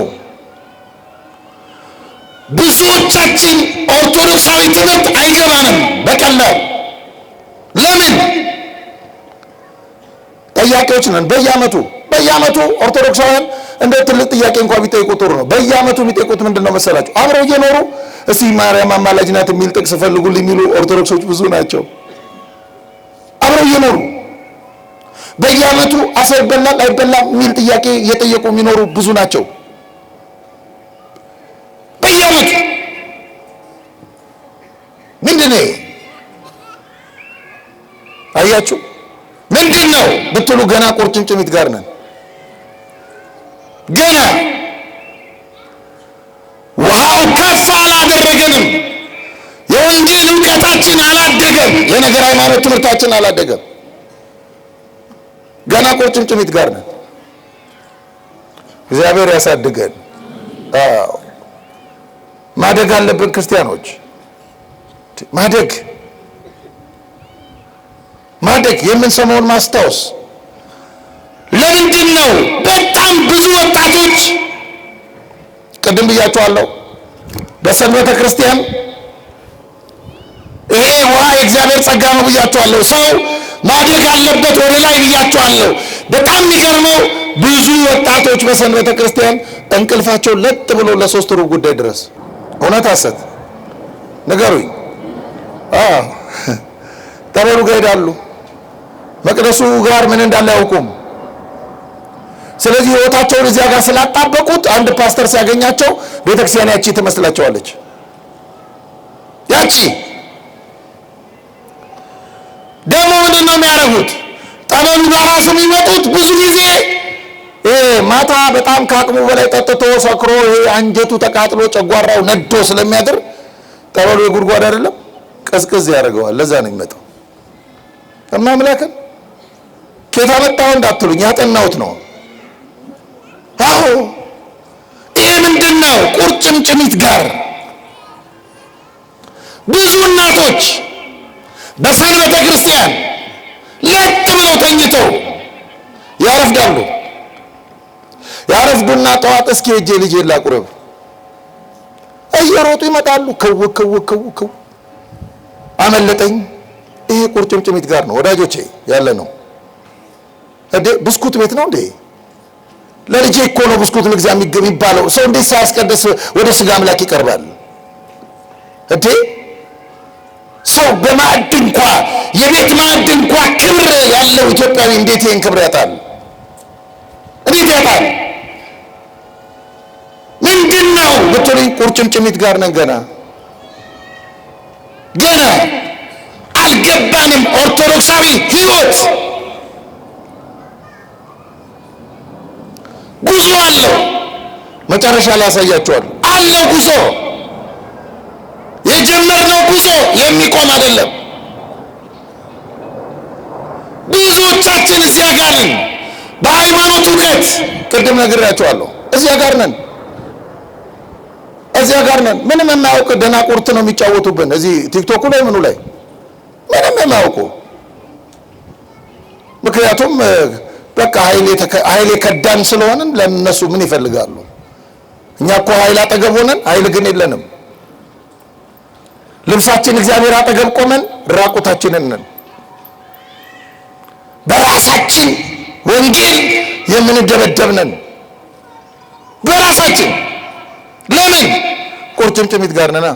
ብዙዎቻችን ኦርቶዶክሳዊ ትምህርት አይገባንም በቀላል። ለምን? ጠያቂዎች ነን። በየዓመቱ ኦርቶዶክሳውያን እንደ ትልቅ ጥያቄ እንኳን ቢጠይቁ ጥሩ ነው። በየዓመቱ የሚጠይቁት ምንድን ነው መሰላችሁ? አብረው እየኖሩ እስቲ ማርያም አማላጅ ናት የሚል ጥቅስ ፈልጉልኝ የሚሉ ኦርቶዶክሶች ብዙ ናቸው። አብረው እየኖሩ በየዓመቱ አሳ ይበላል አይበላም የሚል ጥያቄ እየጠየቁ የሚኖሩ ብዙ ናቸው። በየዓመቱ ምንድነው አያችሁ? ምንድነው ብትሉ ገና ቁርጭምጭሚት ጋር ነን። ገና ውሃው ከፍ አላደረገንም። የወንጌል ዕውቀታችን አላደገም። የነገር ሃይማኖት ትምህርታችን አላደገም። ገና ቁርጭምጭሚት ጋር ነን። እግዚአብሔር ያሳድገን። ማደግ አለብን ክርስቲያኖች። ማደግ የምንሰማውን ማስታወስ። ለምንድን ነው በጣም ብዙ ወጣቶች ቅድም ብያቸዋለሁ በሰንበተ ክርስቲያን ይሄ ውሃ የእግዚአብሔር ጸጋ ነው ብያቸዋለሁ። ሰው ማደግ አለበት ወደ ላይ ብያቸዋለሁ። በጣም የሚገርመው ብዙ ወጣቶች በሰንበተ ክርስቲያን እንቅልፋቸው ለጥ ብሎ ለ3 ሩብ ጉዳይ ድረስ እውነት ሐሰት ንገሩኝ። ጠበሉ ጋር ሄዳሉ። መቅደሱ ጋር ምን እንዳለ አያውቁም። ስለዚህ ህይወታቸውን እዚያ ጋር ስላጣበቁት አንድ ፓስተር ሲያገኛቸው ቤተክርስቲያን ያቺ ትመስላቸዋለች። ያቺ ደግሞ ምንድን ነው የሚያደርጉት? ጠበሉ ጋር ራሱ የሚመጡት ብዙ ጊዜ ማታ በጣም ከአቅሙ በላይ ጠጥቶ ሰክሮ አንጀቱ ተቃጥሎ ጨጓራው ነዶ ስለሚያድር ጠበሉ የጉድጓድ አይደለም ቀዝቅዝ ያደርገዋል። ለዛ ነው የሚመጣው። አምላክን ኬታ መጣው እንዳትሉኝ ያጠናውት ነው። አዎ ይሄ ምንድነው? ቁርጭምጭሚት ጋር ብዙ እናቶች በሰንበተ ክርስቲያን ለጥ ብለው ተኝተው ያረፍዳሉ። ያረፍዱና ጠዋት እስኪ ሄጄ ልጄ ላቁረብ እየሮጡ ይመጣሉ። ከው አመለጠኝ። ይሄ ቁርጭምጭሚት ጋር ነው ወዳጆቼ ያለ ነው። ብስኩት ቤት ነው እንዴ? ለልጄ እኮ ነው ብስኩት ልግዛ የሚባለው። ሰው እንዴት ሳያስቀድስ ወደ ስጋ አምላክ ይቀርባል እንዴ? ሰው በማዕድ እንኳ የቤት ማዕድ እንኳ ክብር ያለው ኢትዮጵያዊ እንዴት ይሄን ክብር ያጣል? እንዴት ያጣል? ምንድነው ብትሉኝ ቁርጭምጭሚት ጋር ነን። ገና አልገባንም። ኦርቶዶክሳዊ ህይወት ጉዞ አለው። መጨረሻ ላይ ያሳያቸዋለሁ አለው ጉዞ። የጀመርነው ጉዞ የሚቆም አይደለም። ብዙዎቻችን እዚያ ጋር ነን። በሃይማኖት ዕውቀት ቅድም ነግሬያቸዋለሁ። እዚያ ጋር ነን። ምንም የማያውቅ ደናቁርት ነው የሚጫወቱብን እዚህ ቲክቶክ ላይ ምኑ ላይ ምንም የማያውቁ። ምክንያቱም በቃ ኃይሌ ከዳን ስለሆንን ለነሱ ምን ይፈልጋሉ? እኛ እኮ ኃይል አጠገብ ሆነን ኃይል ግን የለንም። ልብሳችን እግዚአብሔር አጠገብ ቆመን ራቁታችንን ነን። በራሳችን ወንጌል የምንደበደብ ነን። በራሳችን ለምን? ቁርጭምጭሚት ጋር ነና።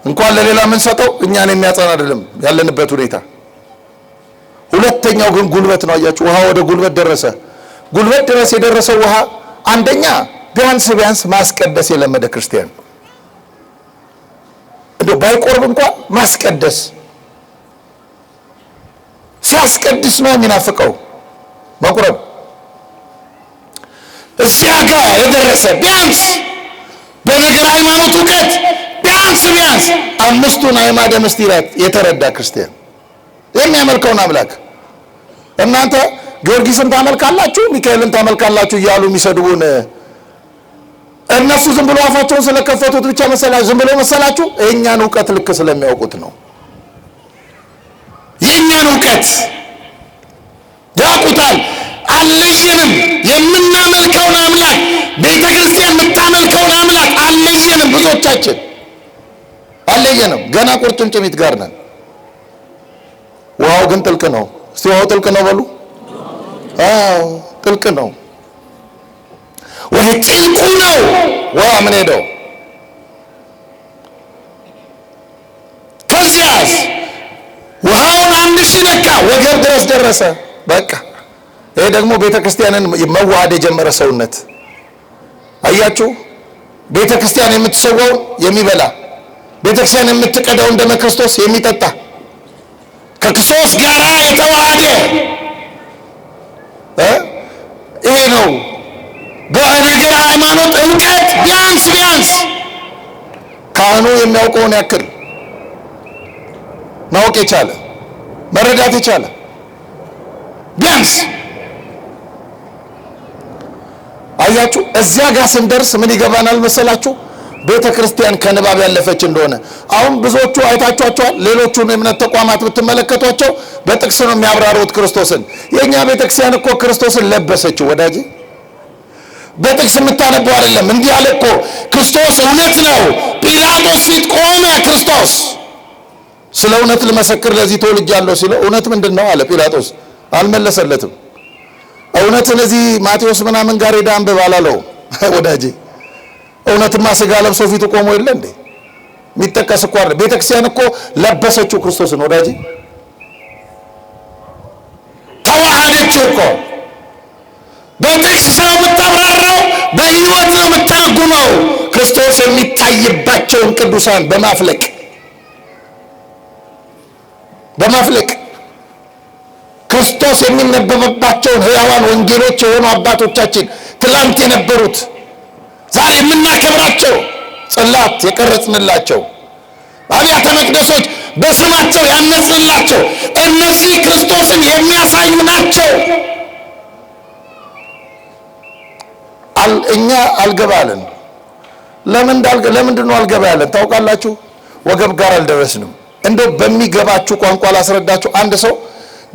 እንኳን ለሌላ ምን ሰጠው እኛን የሚያጸና አይደለም ያለንበት ሁኔታ። ሁለተኛው ግን ጉልበት ነው። አያችሁ ውሃ ወደ ጉልበት ደረሰ። ጉልበት ድረስ የደረሰው ውሃ አንደኛ ቢያንስ ማስቀደስ የለመደ ክርስቲያን እንደው ባይቆርብ እንኳን ማስቀደስ ሲያስቀድስ ነው የሚናፍቀው መቁረብ። እዚያ ጋር የደረሰ ቢያንስ በነገር ሃይማኖት ዕውቀት ቢያንስ 5ቱን አዕማደ ምስጢራት የተረዳ ክርስቲያን የሚያመልከውን አምላክ እናንተ ጊዮርጊስን ታመልካላችሁ ሚካኤልን ታመልካላችሁ እያሉ የሚሰድቡን እነሱ ዝም ብሎ አፋቸውን ስለከፈቱት ብቻ መሰላችሁ? ዝም ብሎ መሰላችሁ? የእኛን ዕውቀት ልክ ስለሚያውቁት ነው። የእኛን ዕውቀት ያውቁታል። አለየንም። የምናመልከውን አምላክ ቤተ ክርስቲያን የምታመልከውን አምላክ አለየንም። ብዙዎቻችን አለየንም። ገና ቁርጭምጭሚት ጋር ነን። ውሃው ግን ጥልቅ ነው። እስቲ ውሃው ጥልቅ ነው በሉ። አዎ ጥልቅ ነው። ወደ ጥልቁ ነው ውሃ ምን ሄደው። ከዚያስ ውሃውን 1000 ነካ፣ ወገብ ድረስ ደረሰ። በቃ ይሄ ደግሞ ቤተክርስቲያንን መዋሃድ የጀመረ ሰውነት አያችሁ። ቤተክርስቲያን የምትሰዋው የሚበላ ቤተክርስቲያን የምትቀዳው ደመ ክርስቶስ የሚጠጣ ከክርስቶስ ጋር የተዋሃደ ይሄ ነው። በነገር ሃይማኖት እውቀት ቢያንስ ካህኑ የሚያውቀውን ያክል ማወቅ የቻለ መረዳት የቻለ ቢያንስ አያችሁ። እዚያ ጋር ስንደርስ ምን ይገባናል መሰላችሁ? ቤተ ክርስቲያን ከንባብ ያለፈች እንደሆነ። አሁን ብዙዎቹ አይታችኋቸዋል። ሌሎቹን የእምነት ተቋማት ብትመለከቷቸው በጥቅስ ነው የሚያብራሩት ክርስቶስን። የእኛ ቤተ ክርስቲያን እኮ ክርስቶስን ለበሰችው ወዳጅ። በጥቅስ የምታነበው አይደለም። እንዲህ አለ እኮ ክርስቶስ እውነት ነው። ጲላጦስ ፊት ቆመ ክርስቶስ ስለ እውነት ልመሰክር ለዚህ ተወልጃለሁ ሲለው እውነት ምንድን ነው አለ ጲላጦስ። አልመለሰለትም። እውነትን እዚህ ማቴዎስ ምናምን ጋር ሄዳ አንብብ አላለው ወዳጄ። እውነትማ ስጋ ለብሶ ፊቱ ቆሞ የለ እንዴ? የሚጠቀስ እኮ አይደል። ቤተክርስቲያን እኮ ለበሰችው ክርስቶስን ወዳጄ፣ ተዋሃደችው እኮ። በጥቅስ ሰው የምታብራራው በህይወት ነው የምታጉመው። ክርስቶስ የሚታይባቸውን ቅዱሳን በማፍለቅ ክርስቶስ የሚነበብባቸውን ሕያዋን ወንጌሎች የሆኑ አባቶቻችን ትላንት የነበሩት ዛሬ የምናከብራቸው ጽላት የቀረጽንላቸው አብያተ መቅደሶች በስማቸው ያነጽንላቸው እነዚህ ክርስቶስን የሚያሳዩ ናቸው። እኛ አልገባልን። ለምንድን ነው አልገባ ያለን ታውቃላችሁ? ወገብ ጋር አልደረስንም። እንደው በሚገባችሁ ቋንቋ ላስረዳችሁ። አንድ ሰው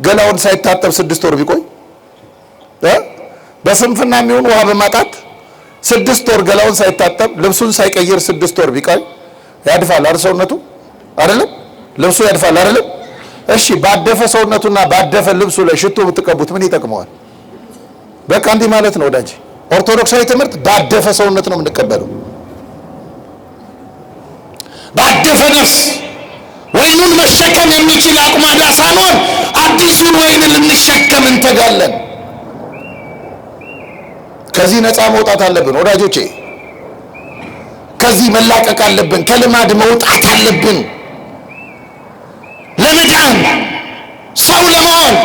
ገላውን ሳይታጠብ 6 ወር ቢቆይ በስንፍና የሚሆን ውሃ በማጣት 6 ወር ገላውን ሳይታጠብ ልብሱን ሳይቀይር 6 ወር ቢቆይ ያድፋል አይደል? ሰውነቱ አይደለም ልብሱ ያድፋል አይደለም? እሺ ባደፈ ሰውነቱና ባደፈ ልብሱ ላይ ሽቶ ብትቀቡት ምን ይጠቅመዋል? በቃ እንዲህ ማለት ነው ወዳጅ። ኦርቶዶክሳዊ ትምህርት ባደፈ ሰውነት ነው የምንቀበለው። ባደፈ ነፍስ ወይኑን መሸከም የሚችል አቁማዳ ሳንሆን አዲሱን ወይን ልንሸከም እንተጋለን። ከዚህ ነፃ መውጣት አለብን ወዳጆቼ። ከዚህ መላቀቅ አለብን። ከልማድ መውጣት አለብን። ለመዳን ሰው ለመሆን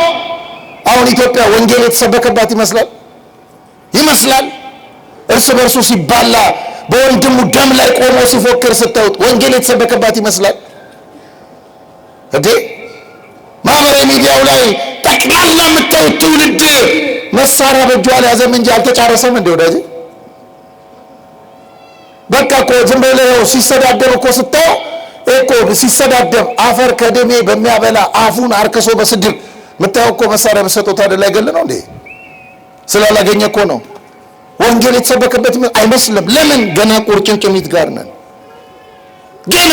አሁን ኢትዮጵያ ወንጌል የተሰበከባት ይመስላል። እርስ በርሱ ሲባላ በወንድሙ ደም ላይ ቆሞ ሲፎክር ስታዩት ወንጌል የተሰበከባት ይመስላል እንዴ? ማህበራዊ ሚዲያው ላይ ጠቅላላ የምታዩት ትውልድ መሳሪያ በእጁ አልያዘም እንጂ አልተጫረሰም እንዴ ወዳጄ? በቃ እኮ ዝም ብለው ሲሰዳደብ እኮ ስታዩ እኮ ሲሰዳደብ አፈር ከደሜ በሚያበላ አፉን አርከሶ በስድብ የምታየው እኮ መሳሪያ በሰጠው አይደል ያገለ ነው እንዴ? ስላላገኘ እኮ ነው። ወንጌል የተሰበከበት አይመስልም። ለምን? ገና ቁርጭምጭሚት ጋር ነን። ገና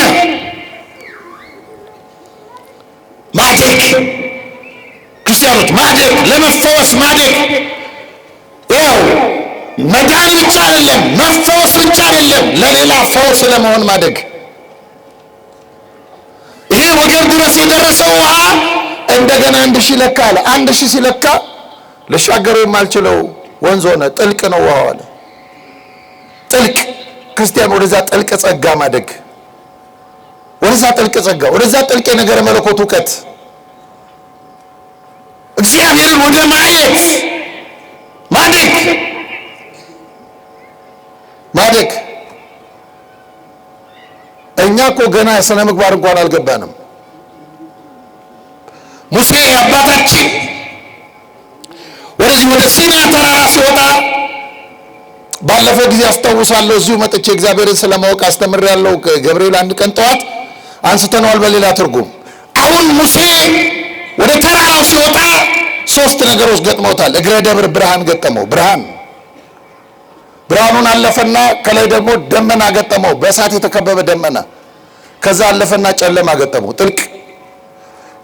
ማደግ ክርስቲያኖች ማደግ፣ ለመፈወስ ማደግ። ያው መዳን ብቻ አይደለም፣ መፈወስ ብቻ አይደለም፣ ለሌላ ፈውስ ለመሆን ማደግ። ይሄ ወገብ ድረስ የደረሰው ውሃ እንደገና 1000 ለካ አለ። 1000 ሲለካ ልሻገረው የማልችለው ወንዝ ሆነ። ጥልቅ ነው ውሃው አለ። ጥልቅ ክርስቲያን ወደዛ ጥልቅ ጸጋ ማደግ፣ ወደዛ ጥልቅ ጸጋ፣ ወደዛ ጥልቅ የነገረ መለኮት እውቀት፣ እግዚአብሔርን ወደ ማየት ማደግ። እኛ እኮ ገና ስነ ምግባር እንኳን አልገባንም። ሙሴ አባታችን ወደዚህ ወደ ሲና ተራራ ሲወጣ ባለፈው ጊዜ አስታውሳለሁ። እዚሁ መጥቼ እግዚአብሔርን ስለማወቅ አስተምሬያለሁ። ገብርኤል አንድ ቀን ጠዋት አንስተነዋል በሌላ ትርጉም። አሁን ሙሴ ወደ ተራራው ሲወጣ 3 ነገሮች ገጥመውታል። እግረ ደብር ብርሃን ገጠመው። ብርሃኑን አለፈና ከላይ ደግሞ ደመና ገጠመው፣ በእሳት የተከበበ ደመና። ከዛ አለፈና ጨለማ ገጠመው፣ ጥልቅ።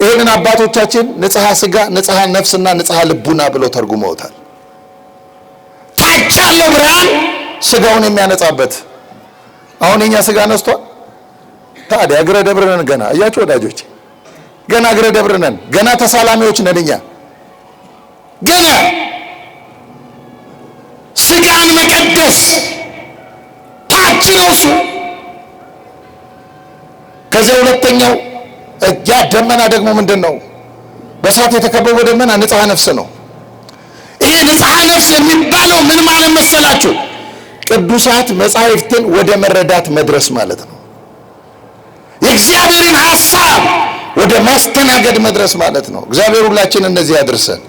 ይህንን አባቶቻችን ንጽሐ ስጋ፣ ንጽሐ ነፍስና ንጽሐ ልቡና ብለው ተርጉመውታል። ታች ያለው ብርሃን ስጋውን የሚያነጻበት። አሁን የኛ ስጋ ነስቷል። ታዲያ እግረ ደብር ነን ገና። እያችሁ ወዳጆች ገና እግረ ደብር ነን፣ ገና ተሳላሚዎች ነን። እኛ ገና ስጋን መቀደስ ታች ነው እሱ። ከዚያ ሁለተኛው ያ ደመና ደግሞ ምንድን ነው? በእሳት የተከበበው ደመና ንጽሐ ነፍስ ነው። ይሄ ንጽሐ ነፍስ የሚባለው ምን ማለት መሰላችሁ? ቅዱሳት መጻሕፍትን ወደ መረዳት መድረስ ማለት ነው። የእግዚአብሔርን ሐሳብ ወደ ማስተናገድ መድረስ ማለት ነው። እግዚአብሔር ሁላችን እንደዚህ ያድርሰን።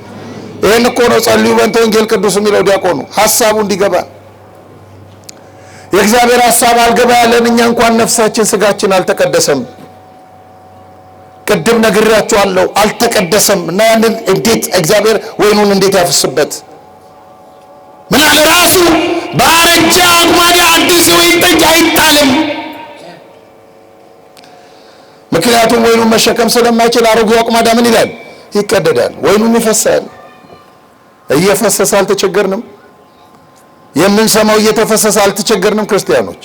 ይህን እኮ ነው ጸልዩ በእንተ ወንጌል ቅዱስ የሚለው ዲያቆኑ፣ ሐሳቡ እንዲገባ። የእግዚአብሔር ሐሳብ አልገባ ያለን እኛ እንኳን ነፍሳችን ስጋችን አልተቀደሰም። ቅድም ነግሬያችኋለሁ፣ አልተቀደሰም። እና ያንን እንዴት እግዚአብሔር ወይኑን እንዴት ያፍስበት? ምን አለ ራሱ ባረጀ አቁማዳ አዲስ ወይን ጠጅ አይጣልም። ምክንያቱም ወይኑን መሸከም ስለማይችል አሮጌው አቁማዳ ምን ይላል? ይቀደዳል። ወይኑም ይፈሳል። እየፈሰሰ አልተቸገርንም? የምንሰማው እየተፈሰሰ አልተቸገርንም? ክርስቲያኖች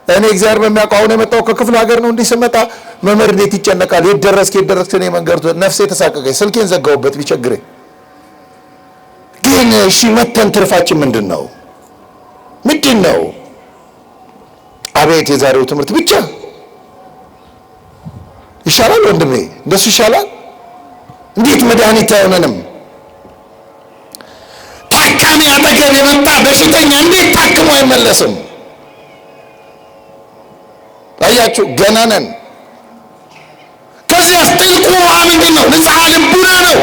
እኔ እግዚአብሔር በሚያውቀው አሁን የመጣው ከክፍለ ሀገር ነው። እንዲህ ስመጣ መምህር እንዴት ይጨነቃል? የት ደረስክ እኔ መንገድ ነፍሴ ተሳቀቀኝ፣ ስልኬን ዘጋሁበት ቢቸግረኝ። ግን እሺ መተን ትርፋችን ምንድን ነው? ምንድን ነው? አቤት የዛሬው ትምህርት ብቻ ይሻላል ወንድሜ፣ እንደሱ ይሻላል። እንዴት መድኃኒት አይሆነንም? ታካሚ አጠገብ የመጣ በሽተኛ እንዴት ታክሞ አይመለስም? አያችሁ፣ ገና ነን። ከዚያስ ጥልቁ ውሃ ምንድን ነው? ንጽሐ ልቡና ነው።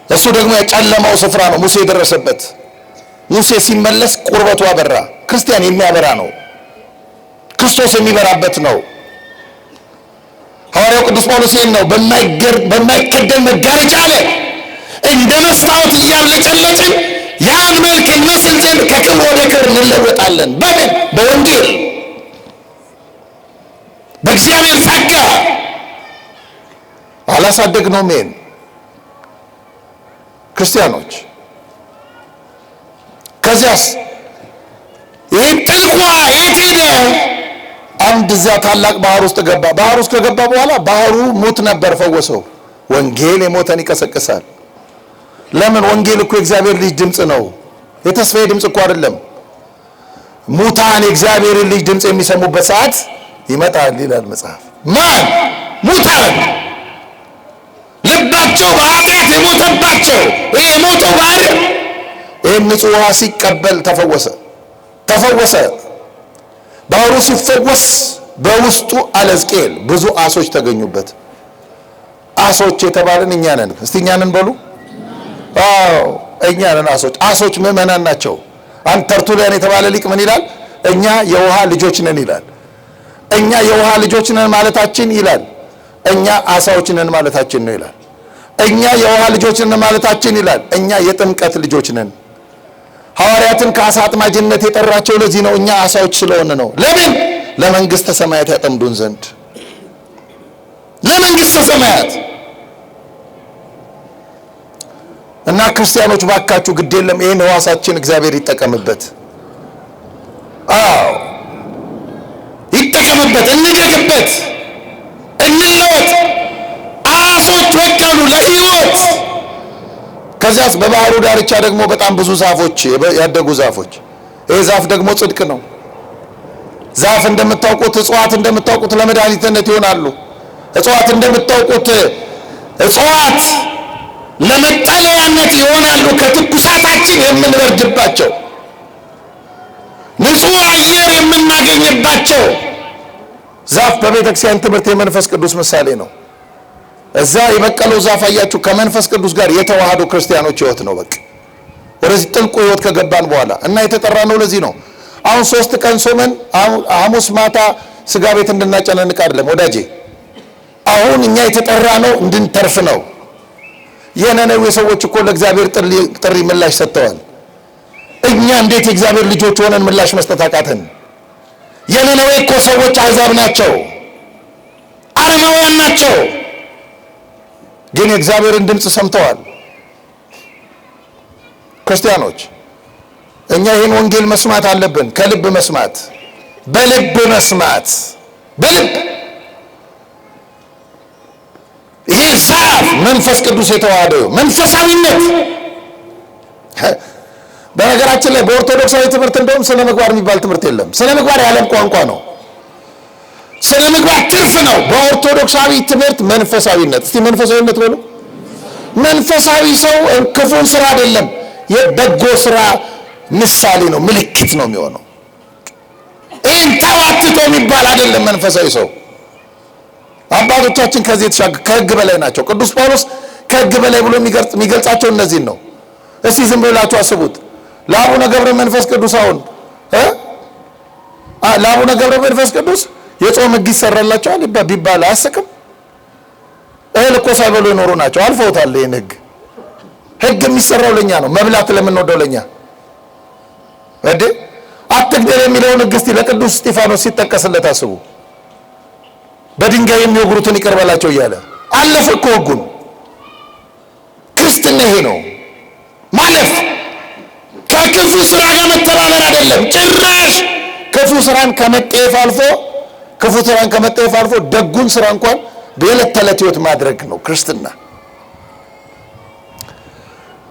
እሱ ደግሞ የጨለማው ስፍራ ነው ሙሴ የደረሰበት። ሙሴ ሲመለስ ቁርበቱ አበራ። ክርስቲያን የሚያበራ ነው፣ ክርስቶስ የሚበራበት ነው። ሐዋርያው ቅዱስ ጳውሎስ ይህን ነው በማይከደን መጋረጃ አለ እንደ መስታወት እያብለጨለጭን ያን መልክ እንመስል ዘንድ ከክብር ወደ ክብር እንለወጣለን። በምን? በወንጌል በእግዚአብሔር ጸጋ። አላሳደግነውም ይሄን ክርስቲያኖች። ከዚያስ ይህ ጥልቋ የት ሄደ? አንድ እዚያ ታላቅ ባህር ውስጥ ገባ። ባህር ውስጥ ከገባ በኋላ ባህሩ ሙት ነበር፣ ፈወሰው። ወንጌል የሞተን ይቀሰቅሳል። ለምን? ወንጌል እኮ የእግዚአብሔር ልጅ ድምፅ ነው። የተስፋዬ ድምፅ እኮ አይደለም። ሙታን የእግዚአብሔርን ልጅ ድምፅ የሚሰሙበት ሰዓት ይመጣል ይላል መጽሐፍ። ማን? ሙታን፣ ልባቸው በኃጢአት የሞተባቸው። ይሄ የሞተው ባህር ይህን ንጹሕ ውሃ ሲቀበል ተፈወሰ። ባህሩ ሲፈወስ በውስጡ አለ ሕዝቅኤል ብዙ አሶች ተገኙበት። አሶች የተባልን እኛ ነን። እስቲ እኛ ነን በሉ። አዎ እኛ ነን አሶች። አሶች ምዕመናን ናቸው። አንድ ተርቱሊያን የተባለ ሊቅ ምን ይላል? እኛ የውሃ ልጆች ነን ይላል። እኛ የውሃ ልጆች ነን ማለታችን ይላል እኛ አሳዎች ነን ማለታችን ነው ይላል። እኛ የውሃ ልጆች ነን ማለታችን ይላል እኛ የጥምቀት ልጆች ነን። ሐዋርያትን ከአሳ አጥማጅነት የጠራቸው ለዚህ ነው፣ እኛ አሳዎች ስለሆነ ነው። ለምን? ለመንግስተ ሰማያት ያጠምዱን ዘንድ። ለመንግስተ ሰማያት። እና ክርስቲያኖች ባካችሁ ግድ የለም ይሄን ሕዋሳችን እግዚአብሔር ይጠቀምበት። አዎ ይጠቀምበት፣ እንደግበት፣ እንለወጥ። አሶች ወቀሉ ለሕይወት። ከዚያስ በባህሩ ዳርቻ ደግሞ በጣም ብዙ ዛፎች ያደጉ ዛፎች። ይሄ ዛፍ ደግሞ ጽድቅ ነው። ዛፍ እንደምታውቁት እጽዋት እንደምታውቁት ለመድኃኒትነት ይሆናሉ። እጽዋት እንደምታውቁት እጽዋት ለመጠለያነት ይሆናሉ። ከትኩሳታችን የምንበርድባቸው፣ ንጹህ አየር የምናገኝባቸው። ዛፍ በቤተ ክርስቲያን ትምህርት የመንፈስ ቅዱስ ምሳሌ ነው። እዛ የበቀለው ዛፍ አያችሁ ከመንፈስ ቅዱስ ጋር የተዋሃዱ ክርስቲያኖች ህይወት ነው። በቃ ወደዚህ ጥልቁ ህይወት ከገባን በኋላ እና የተጠራ ነው። ለዚህ ነው አሁን 3 ቀን ጾመን ሐሙስ ማታ ስጋ ቤት እንድናጨናንቅ አይደለም ወዳጄ። አሁን እኛ የተጠራ ነው እንድንተርፍ ነው። የነነዌ ሰዎች እኮ ለእግዚአብሔር ጥሪ ምላሽ ሰጥተዋል። እኛ እንዴት የእግዚአብሔር ልጆች ሆነን ምላሽ መስጠት አቃተን? የነነዌ እኮ ሰዎች አሕዛብ ናቸው፣ አረማውያን ናቸው። ግን የእግዚአብሔርን ድምፅ ሰምተዋል። ክርስቲያኖች እኛ ይህን ወንጌል መስማት አለብን። ከልብ መስማት፣ በልብ መስማት፣ በልብ። ይሄ ዛፍ ጫፍ መንፈስ ቅዱስ የተዋሃደው መንፈሳዊነት። በነገራችን ላይ በኦርቶዶክሳዊ ትምህርት እንደውም ስነ ምግባር የሚባል ትምህርት የለም። ስነ ምግባር የዓለም ቋንቋ ነው። ስነ ምግባር ትርፍ ነው። በኦርቶዶክሳዊ ትምህርት መንፈሳዊነት። እስቲ መንፈሳዊነት በሉ። መንፈሳዊ ሰው ክፉን ስራ አይደለም፣ የበጎ ስራ ምሳሌ ነው፣ ምልክት ነው የሚሆነው። ይህን ተዋትቶ የሚባል አይደለም መንፈሳዊ ሰው። አባቶቻችን ከዚህ የተሻገሩ ከህግ በላይ ናቸው። ቅዱስ ጳውሎስ ከህግ በላይ ብሎ የሚገልጻቸው እነዚህን ነው። እስቲ ዝም ብላችሁ አስቡት። ለአቡነ ገብረ መንፈስ ቅዱስ አሁን ለአቡነ ገብረ መንፈስ ቅዱስ የጾም ህግ ይሰራላቸዋል ቢባል አያስቅም? እህል እኮ ሳይበሉ የኖሩ ናቸው። አልፈውታል። ይህን ህግ የሚሰራው ለኛ ነው። መብላት ለምንወደው ለኛ እዴ አትግደል የሚለውን ህግ እስቲ ለቅዱስ እስጢፋኖስ ሲጠቀስለት አስቡ። በድንጋይ የሚወግሩትን ይቅር በላቸው እያለ አለፈ እኮ ህጉን። ክርስትና ይሄ ነው ማለፍ። ከክፉ ስራ ጋር መተባበር አይደለም ጭራሽ። ክፉ ስራን ከመጠየፍ አልፎ ደጉን ስራ እንኳን በዕለት ተዕለት ህይወት ማድረግ ነው ክርስትና።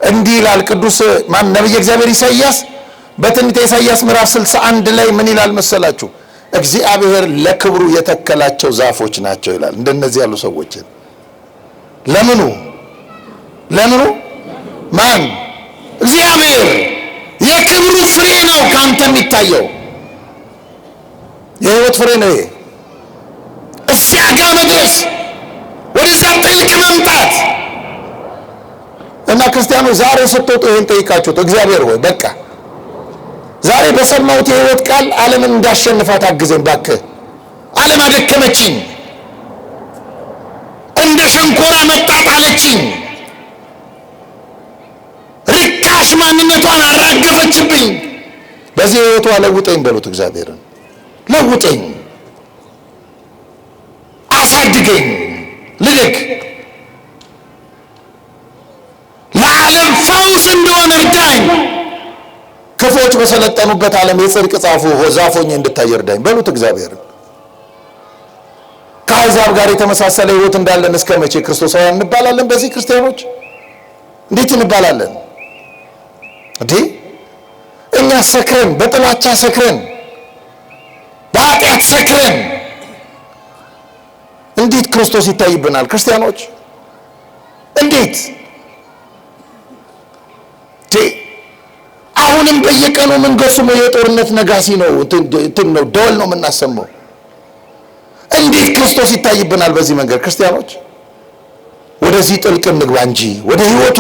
እንዲህ ይላል ቅዱስ ነቢየ እግዚአብሔር ኢሳይያስ በትንቢተ ኢሳይያስ ምዕራፍ 61 ላይ ምን ይላል መሰላችሁ? እግዚአብሔር ለክብሩ የተከላቸው ዛፎች ናቸው ይላል። እንደነዚህ ያሉ ሰዎችን ለምኑ ማን? እግዚአብሔር። የክብሩ ፍሬ ነው ካንተ የሚታየው፣ የህይወት ፍሬ ነው። እዚያ ጋር መድረስ፣ ወደዛ ጥልቅ መምጣት እና ክርስቲያኖች ዛሬ ስትወጡ ይህን ጠይቃችሁት፣ እግዚአብሔር ሆይ በቃ ዛሬ በሰማሁት የህይወት ቃል ዓለምን እንዳሸንፋት አግዘኝ እባክህ። ዓለም አደከመችኝ፣ እንደ ሸንኮራ መጣት አለችኝ፣ ርካሽ ማንነቷን አራገፈችብኝ። በዚህ ህይወቷ ለውጠኝ በሉት። እግዚአብሔርን ለውጠኝ፣ አሳድገኝ፣ ልደግ፣ ለዓለም ፈውስ እንደሆነ እርዳኝ። ክፎች በሰለጠኑበት ዓለም የጽድቅ ዛፎኝ እንድታይ እርዳኝ በሉት እግዚአብሔርን። ከአሕዛብ ጋር የተመሳሰለ ህይወት እንዳለን እስከ መቼ ክርስቶሳውያን እንባላለን? በዚህ ክርስቲያኖች እንዴት እንባላለን እንዴ? እኛ ሰክረን፣ በጥላቻ ሰክረን፣ በኃጢአት ሰክረን እንዴት ክርስቶስ ይታይብናል? ክርስቲያኖች እንዴት አሁንም በየቀኑ የምንገስመው የጦርነት ነጋሲ ነው፣ እንትን ነው፣ ደወል ነው የምናሰማው። እንዴት ክርስቶስ ይታይብናል በዚህ መንገድ? ክርስቲያኖች ወደዚህ ጥልቅ እንግባ እንጂ ወደ ህይወት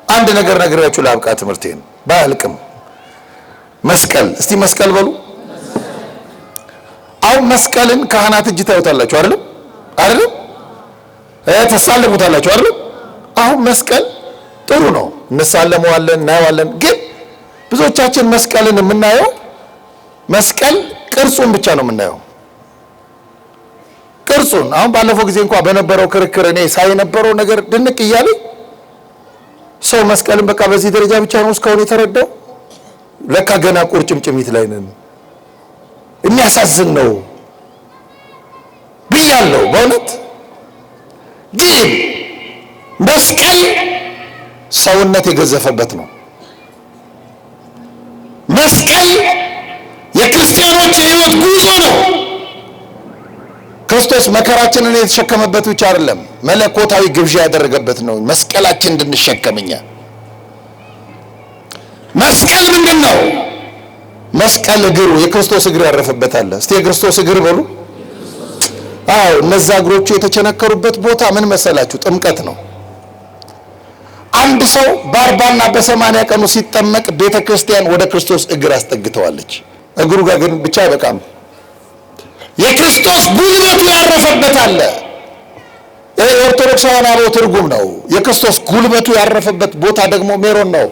አንድ ነገር ነግሬያችሁ ላብቃ ትምህርቴን ባልቅም። መስቀል፣ እስቲ መስቀል በሉ። አሁን መስቀልን ካህናት እጅ ታዩታላችሁ አይደለም? ተሳለሙታላችሁ አይደለም? አሁን መስቀል ጥሩ ነው፣ እንሳለመዋለን፣ እናየዋለን። ግን ብዙዎቻችን መስቀልን የምናየው መስቀል ቅርጹን ብቻ ነው የምናየው። ቅርጹን አሁን ባለፈው ጊዜ እንኳን በነበረው ክርክር እኔ ሳይነበረው ነገር ድንቅ እያለኝ ሰው መስቀልን በቃ በዚህ ደረጃ ብቻ ነው እስካሁን የተረዳው። ለካ ገና ቁርጭምጭሚት ላይ ነን። የሚያሳዝን ነው ብያለሁ በእውነት። ግን መስቀል ሰውነት የገዘፈበት ነው። መስቀል የክርስቲያኖች የህይወት ጉዞ ነው። ክርስቶስ መከራችንን የተሸከመበት ብቻ አይደለም፣ መለኮታዊ ግብዣ ያደረገበት ነው። መስቀላችን እንድንሸከምኛ መስቀል ምንድን ነው? መስቀል እግሩ የክርስቶስ እግር ያረፈበት አለ። እስቲ የክርስቶስ እግር በሉ። አዎ፣ እነዛ እግሮቹ የተቸነከሩበት ቦታ ምን መሰላችሁ? ጥምቀት ነው። አንድ ሰው በ40 እና በ80 ቀኑ ሲጠመቅ ቤተ ክርስቲያን ወደ ክርስቶስ እግር አስጠግተዋለች። እግሩ ጋር ግን ብቻ አይበቃም፣ የክርስቶስ ጉልበቱ ያረፈበት አለ። ይሄ የኦርቶዶክሳውያን አበው ትርጉም ነው። የክርስቶስ ጉልበቱ ያረፈበት ቦታ ደግሞ ሜሮን ነው።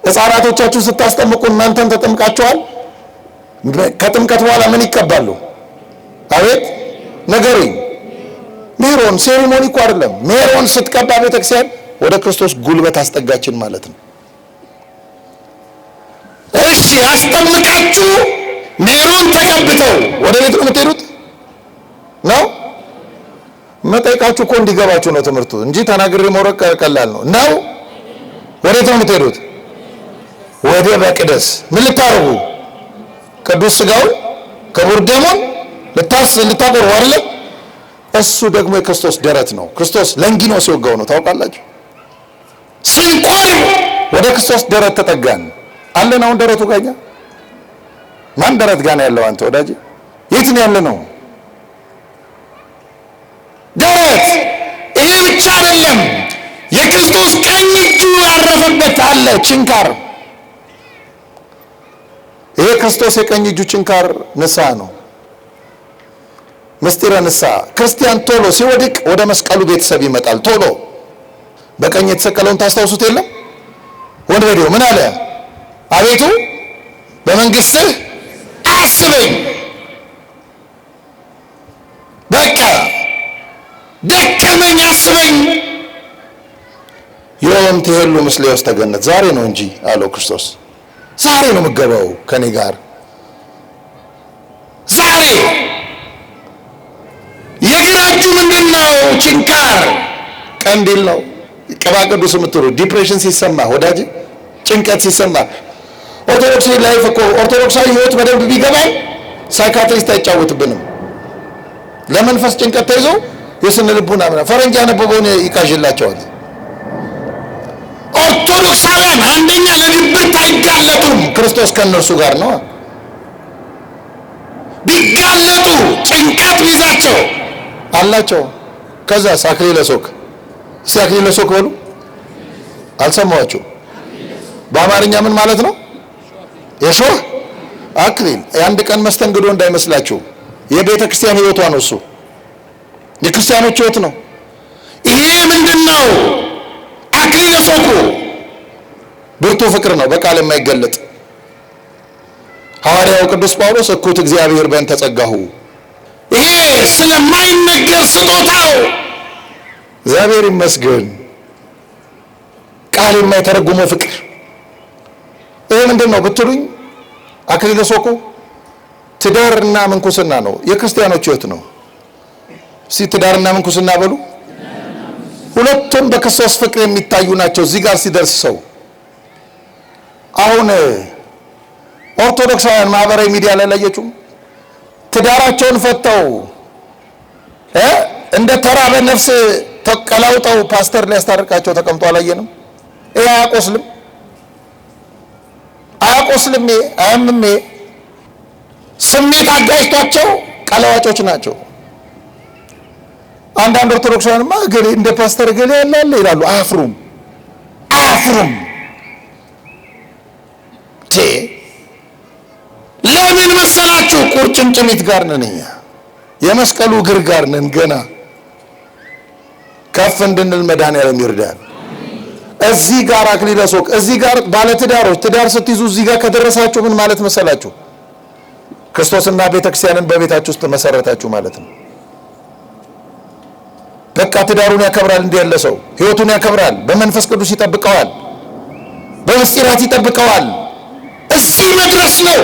ሕፃናቶቻችሁ ስታስጠምቁ እናንተም ተጠምቃችኋል። ከጥምቀት በኋላ ምን ይቀባሉ? አቤት ነገሩኝ። ሜሮን ሴሪሞኒ እኮ አይደለም። ሜሮን ስትቀባ ቤተክርስቲያን ወደ ክርስቶስ ጉልበት አስጠጋችን ማለት ነው። እሺ አስጠምቃችሁ ሜሮን ተቀብተው ወደ ቤት ነው የምትሄዱት ነው? መጠይቃችሁ እኮ እንዲገባችሁ ነው ትምህርቱ እንጂ ተናግሬ መውረቅ ቀላል ነው ነው። ወዴት ነው የምትሄዱት? ወደ መቅደስ። ምን ልታረጉ? ቅዱስ ሥጋውን ክቡር ደሙን ልታቆርቡ አይደለም? እሱ ደግሞ የክርስቶስ ደረት ነው። ክርስቶስ ለንጊኖስ የወጋው ነው። ታውቃላችሁ? ስንቆርብ ወደ ክርስቶስ ደረት ተጠጋን አለን። አሁን ደረቱ ጋኛ ማን ደረት ጋር ነው ያለው? አንተ ወዳጅ የት ነው ያለ ነው? ደረት። ይሄ ብቻ አይደለም፣ የክርስቶስ ቀኝ እጁ ያረፈበት አለ ችንካር። ይሄ ክርስቶስ የቀኝ እጁ ችንካር ንስሐ ነው። ምስጢረ ንስሐ። ክርስቲያን ቶሎ ሲወድቅ ወደ መስቀሉ ቤተሰብ ይመጣል። ቶሎ በቀኝ የተሰቀለውን ታስታውሱት የለም? ወንበዴው ምን አለ? አቤቱ በመንግስትህ አስበኝ። በቃ ደከመኝ፣ አስበኝ። ዮም ትሄሉ ምስሌ ውስተ ገነት። ዛሬ ነው እንጂ አለው ክርስቶስ። ዛሬ ነው የምገባው ከኔ ጋር ዛሬ። የግራ እጁ ምንድነው? ችንካር ቀንዲል ነው። ቅባ ቅዱስ የምትሉ ዲፕሬሽን ሲሰማ ወዳጅ፣ ጭንቀት ሲሰማ ኦርቶዶክሳዊ ላይፍ እኮ ኦርቶዶክሳዊ ህይወት በደንብ ቢገባል ሳይካትሪስት አይጫወትብንም። ለመንፈስ ጭንቀት ተይዞ የስነ ልቡና ምናምን ፈረንጅ ያነበበውን ይቃዥላቸዋል። ኦርቶዶክሳውያን አንደኛ ለድብርት አይጋለጡም። ክርስቶስ ከእነርሱ ጋር ነው። ቢጋለጡ ጭንቀት ቢይዛቸው አላቸው። ከዛስ አክሊለ ሦክ። እስኪ አክሊለ ሦክ በሉ። አልሰማኋችሁ? በአማርኛ ምን ማለት ነው? የሾህ አክሊል። የአንድ ቀን መስተንግዶ እንዳይመስላችሁ፣ የቤተ ክርስቲያን ህይወቷ ነው እሱ። የክርስቲያኖች ህይወት ነው። ይሄ ምንድን ነው? አክሊለ ሦኩ ብርቱ ፍቅር ነው፣ በቃል የማይገለጥ። ሐዋርያው ቅዱስ ጳውሎስ እኩት እግዚአብሔር በእንተ ጸጋሁ፣ ይሄ ስለማይነገር ስጦታው እግዚአብሔር ይመስገን፣ ቃል የማይተረጉመው ፍቅር። ይሄ ምንድን ነው ብትሉኝ፣ አክሊለ ሦኩ ትዳርና ምንኩስና ነው። የክርስቲያኖች ህይወት ነው። እስኪ ትዳርና ምንኩስና በሉ። ሁለቱም በክርስቶስ ፍቅር የሚታዩ ናቸው። እዚህ ጋር ሲደርስ ሰው አሁን ኦርቶዶክሳውያን ማህበራዊ ሚዲያ ላይ ላየችው ትዳራቸውን ፈተው እንደ ተራበ ነፍስ ተቀላውጠው ፓስተር ሊያስታርቃቸው ተቀምጦ አላየንም? ይሄ አያቆስልም? አያቆስልም? አያምም? ስሜት አጋጭቷቸው ቀለዋጮች ናቸው። አንዳንድ ኦርቶዶክሳውያንማ ገሌ እንደ ፓስተር ገሌ ያላለ ይላሉ። አያፍሩም? አያፍሩም? ለምን መሰላችሁ? ቁርጭምጭሚት ጋር ነን እኛ፣ የመስቀሉ እግር ጋር ነን። ገና ከፍ እንድንል መድኃኔዓለም ይርዳል። እዚህ ጋር አክሊለ ሦክ፣ እዚህ ጋር ባለትዳሮች ትዳር ስትይዙ እዚህ ጋር ከደረሳችሁ ምን ማለት መሰላችሁ? ክርስቶስና ቤተክርስቲያንን በቤታችሁ ውስጥ መሰረታችሁ ማለት ነው። በቃ ትዳሩን ያከብራል። እንዲህ ያለ ሰው ህይወቱን ያከብራል። በመንፈስ ቅዱስ ይጠብቀዋል፣ በምስጢራት ይጠብቀዋል። እዚህ መድረስ ነው።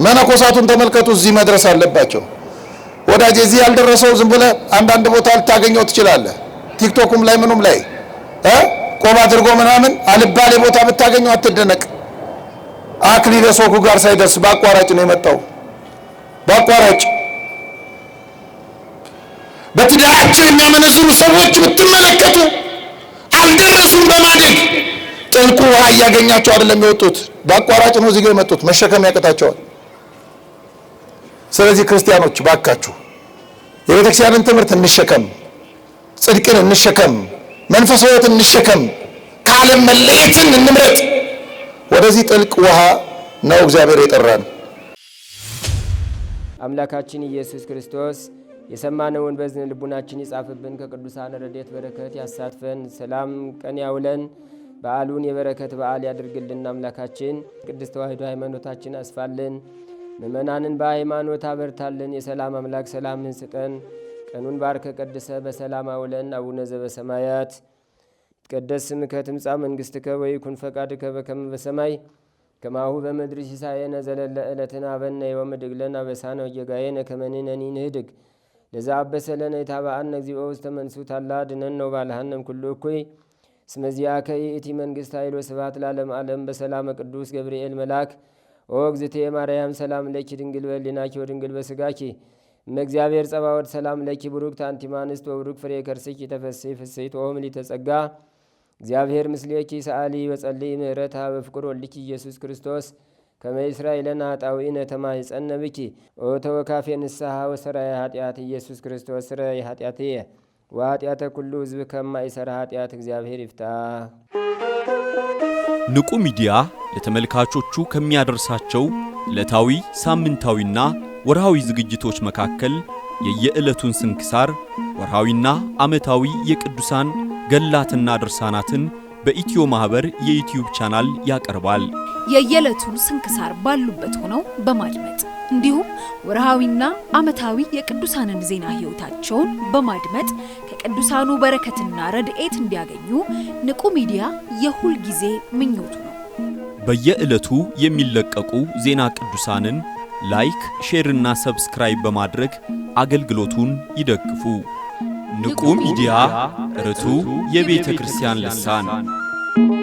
መነኮሳቱን ተመልከቱ፣ እዚህ መድረስ አለባቸው። ወዳጄ እዚህ ያልደረሰው ዝም ብለህ አንዳንድ ቦታ ልታገኘው ትችላለህ። ቲክቶኩም ላይ ምኑም ላይ ቆብ አድርጎ ምናምን አልባሌ ቦታ ብታገኘው አትደነቅ። አክሊለ ሦኩ ጋር ሳይደርስ በአቋራጭ ነው የመጣው። በአቋራጭ በትዳራቸው የሚያመነዝሩ ሰዎች ብትመለከቱ አልደረሱም። በማደግ ጥልቁ ውሃ እያገኛቸው አይደለም የወጡት፣ በአቋራጭ ነው እዚህ ጋር የመጡት። መሸከም ያቅታቸዋል። ስለዚህ ክርስቲያኖች ባካችሁ የቤተክርስቲያንን ትምህርት እንሸከም፣ ጽድቅን እንሸከም፣ መንፈሳዊ ሕይወትን እንሸከም፣ ከዓለም መለየትን እንምረጥ። ወደዚህ ጥልቅ ውሃ ነው እግዚአብሔር የጠራን። አምላካችን ኢየሱስ ክርስቶስ የሰማነውን በዝን ልቡናችን ይጻፍብን፣ ከቅዱሳን ረድኤት በረከት ያሳትፈን፣ ሰላም ቀን ያውለን፣ በዓሉን የበረከት በዓል ያድርግልን። አምላካችን ቅድስት ተዋሕዶ ሃይማኖታችን አስፋልን፣ ምእመናንን በሃይማኖት አበርታልን። የሰላም አምላክ ሰላምን ስጠን። ቀኑን ባርከ ቀድሰ በሰላም አውለን። አቡነ ዘበሰማያት ይትቀደስ ስምከ ትምጻእ መንግሥትከ ወይኩን ፈቃድከ በከመ በሰማይ ከማሁ በምድር ሲሳየነ ዘለለ ዕለትነ ሀበነ ዮም ወኅድግ ለነ አበሳነ ወጌጋየነ ከመ ንሕነኒ ንኅድግ ለዛ አበሰለነ የታባአነ እግዚኦ ውስተ መንሱት አላ ድነን ነው ባልሃንም ኩሉ እኩይ ስመዚያ ከይእቲ መንግስት ኃይል ወስብሐት ለዓለም ዓለም በሰላም ቅዱስ ገብርኤል መልአክ ኦ እግዝእቴ ማርያም ሰላም ለኪ ድንግል በሊናኪ ወድንግል በስጋኪ እመእግዚአብሔር ጸባዖት ሰላም ለኪ ቡሩክት አንቲ እምአንስት ወቡሩክ ፍሬ ከርስኪ ተፈሥሒ ፍሥሕት ኦ ምልዕተ ጸጋ እግዚአብሔር ምስሌኪ ሰአሊ በጸልይ ምህረታ በፍቅር ወልኪ ኢየሱስ ክርስቶስ ከመ ይስራይ ለነ ኃጣውኢነ ተማኅፀነ ብኪ ኦ ተወካፌ ንስሐ ወሰራይ ኃጢአት ኢየሱስ ክርስቶስ ስረይ ኃጢአትየ ወኃጢአተ ኩሉ ሕዝብ ከማይሠራ ኃጢአት እግዚአብሔር ይፍታ። ንቁ ሚዲያ ለተመልካቾቹ ከሚያደርሳቸው ዕለታዊ ሳምንታዊና ወርሃዊ ዝግጅቶች መካከል የየዕለቱን ስንክሳር ወርሃዊና ዓመታዊ የቅዱሳን ገላትና ድርሳናትን በኢትዮ ማህበር የዩቲዩብ ቻናል ያቀርባል። የየዕለቱን ስንክሳር ባሉበት ሆነው በማድመጥ እንዲሁም ወርሃዊና ዓመታዊ የቅዱሳንን ዜና ሕይወታቸውን በማድመጥ ከቅዱሳኑ በረከትና ረድኤት እንዲያገኙ ንቁ ሚዲያ የሁል ጊዜ ምኞቱ ነው። በየዕለቱ የሚለቀቁ ዜና ቅዱሳንን ላይክ፣ ሼር እና ሰብስክራይብ በማድረግ አገልግሎቱን ይደግፉ። ንቁ ሚዲያ ርቱ የቤተ ክርስቲያን ልሳን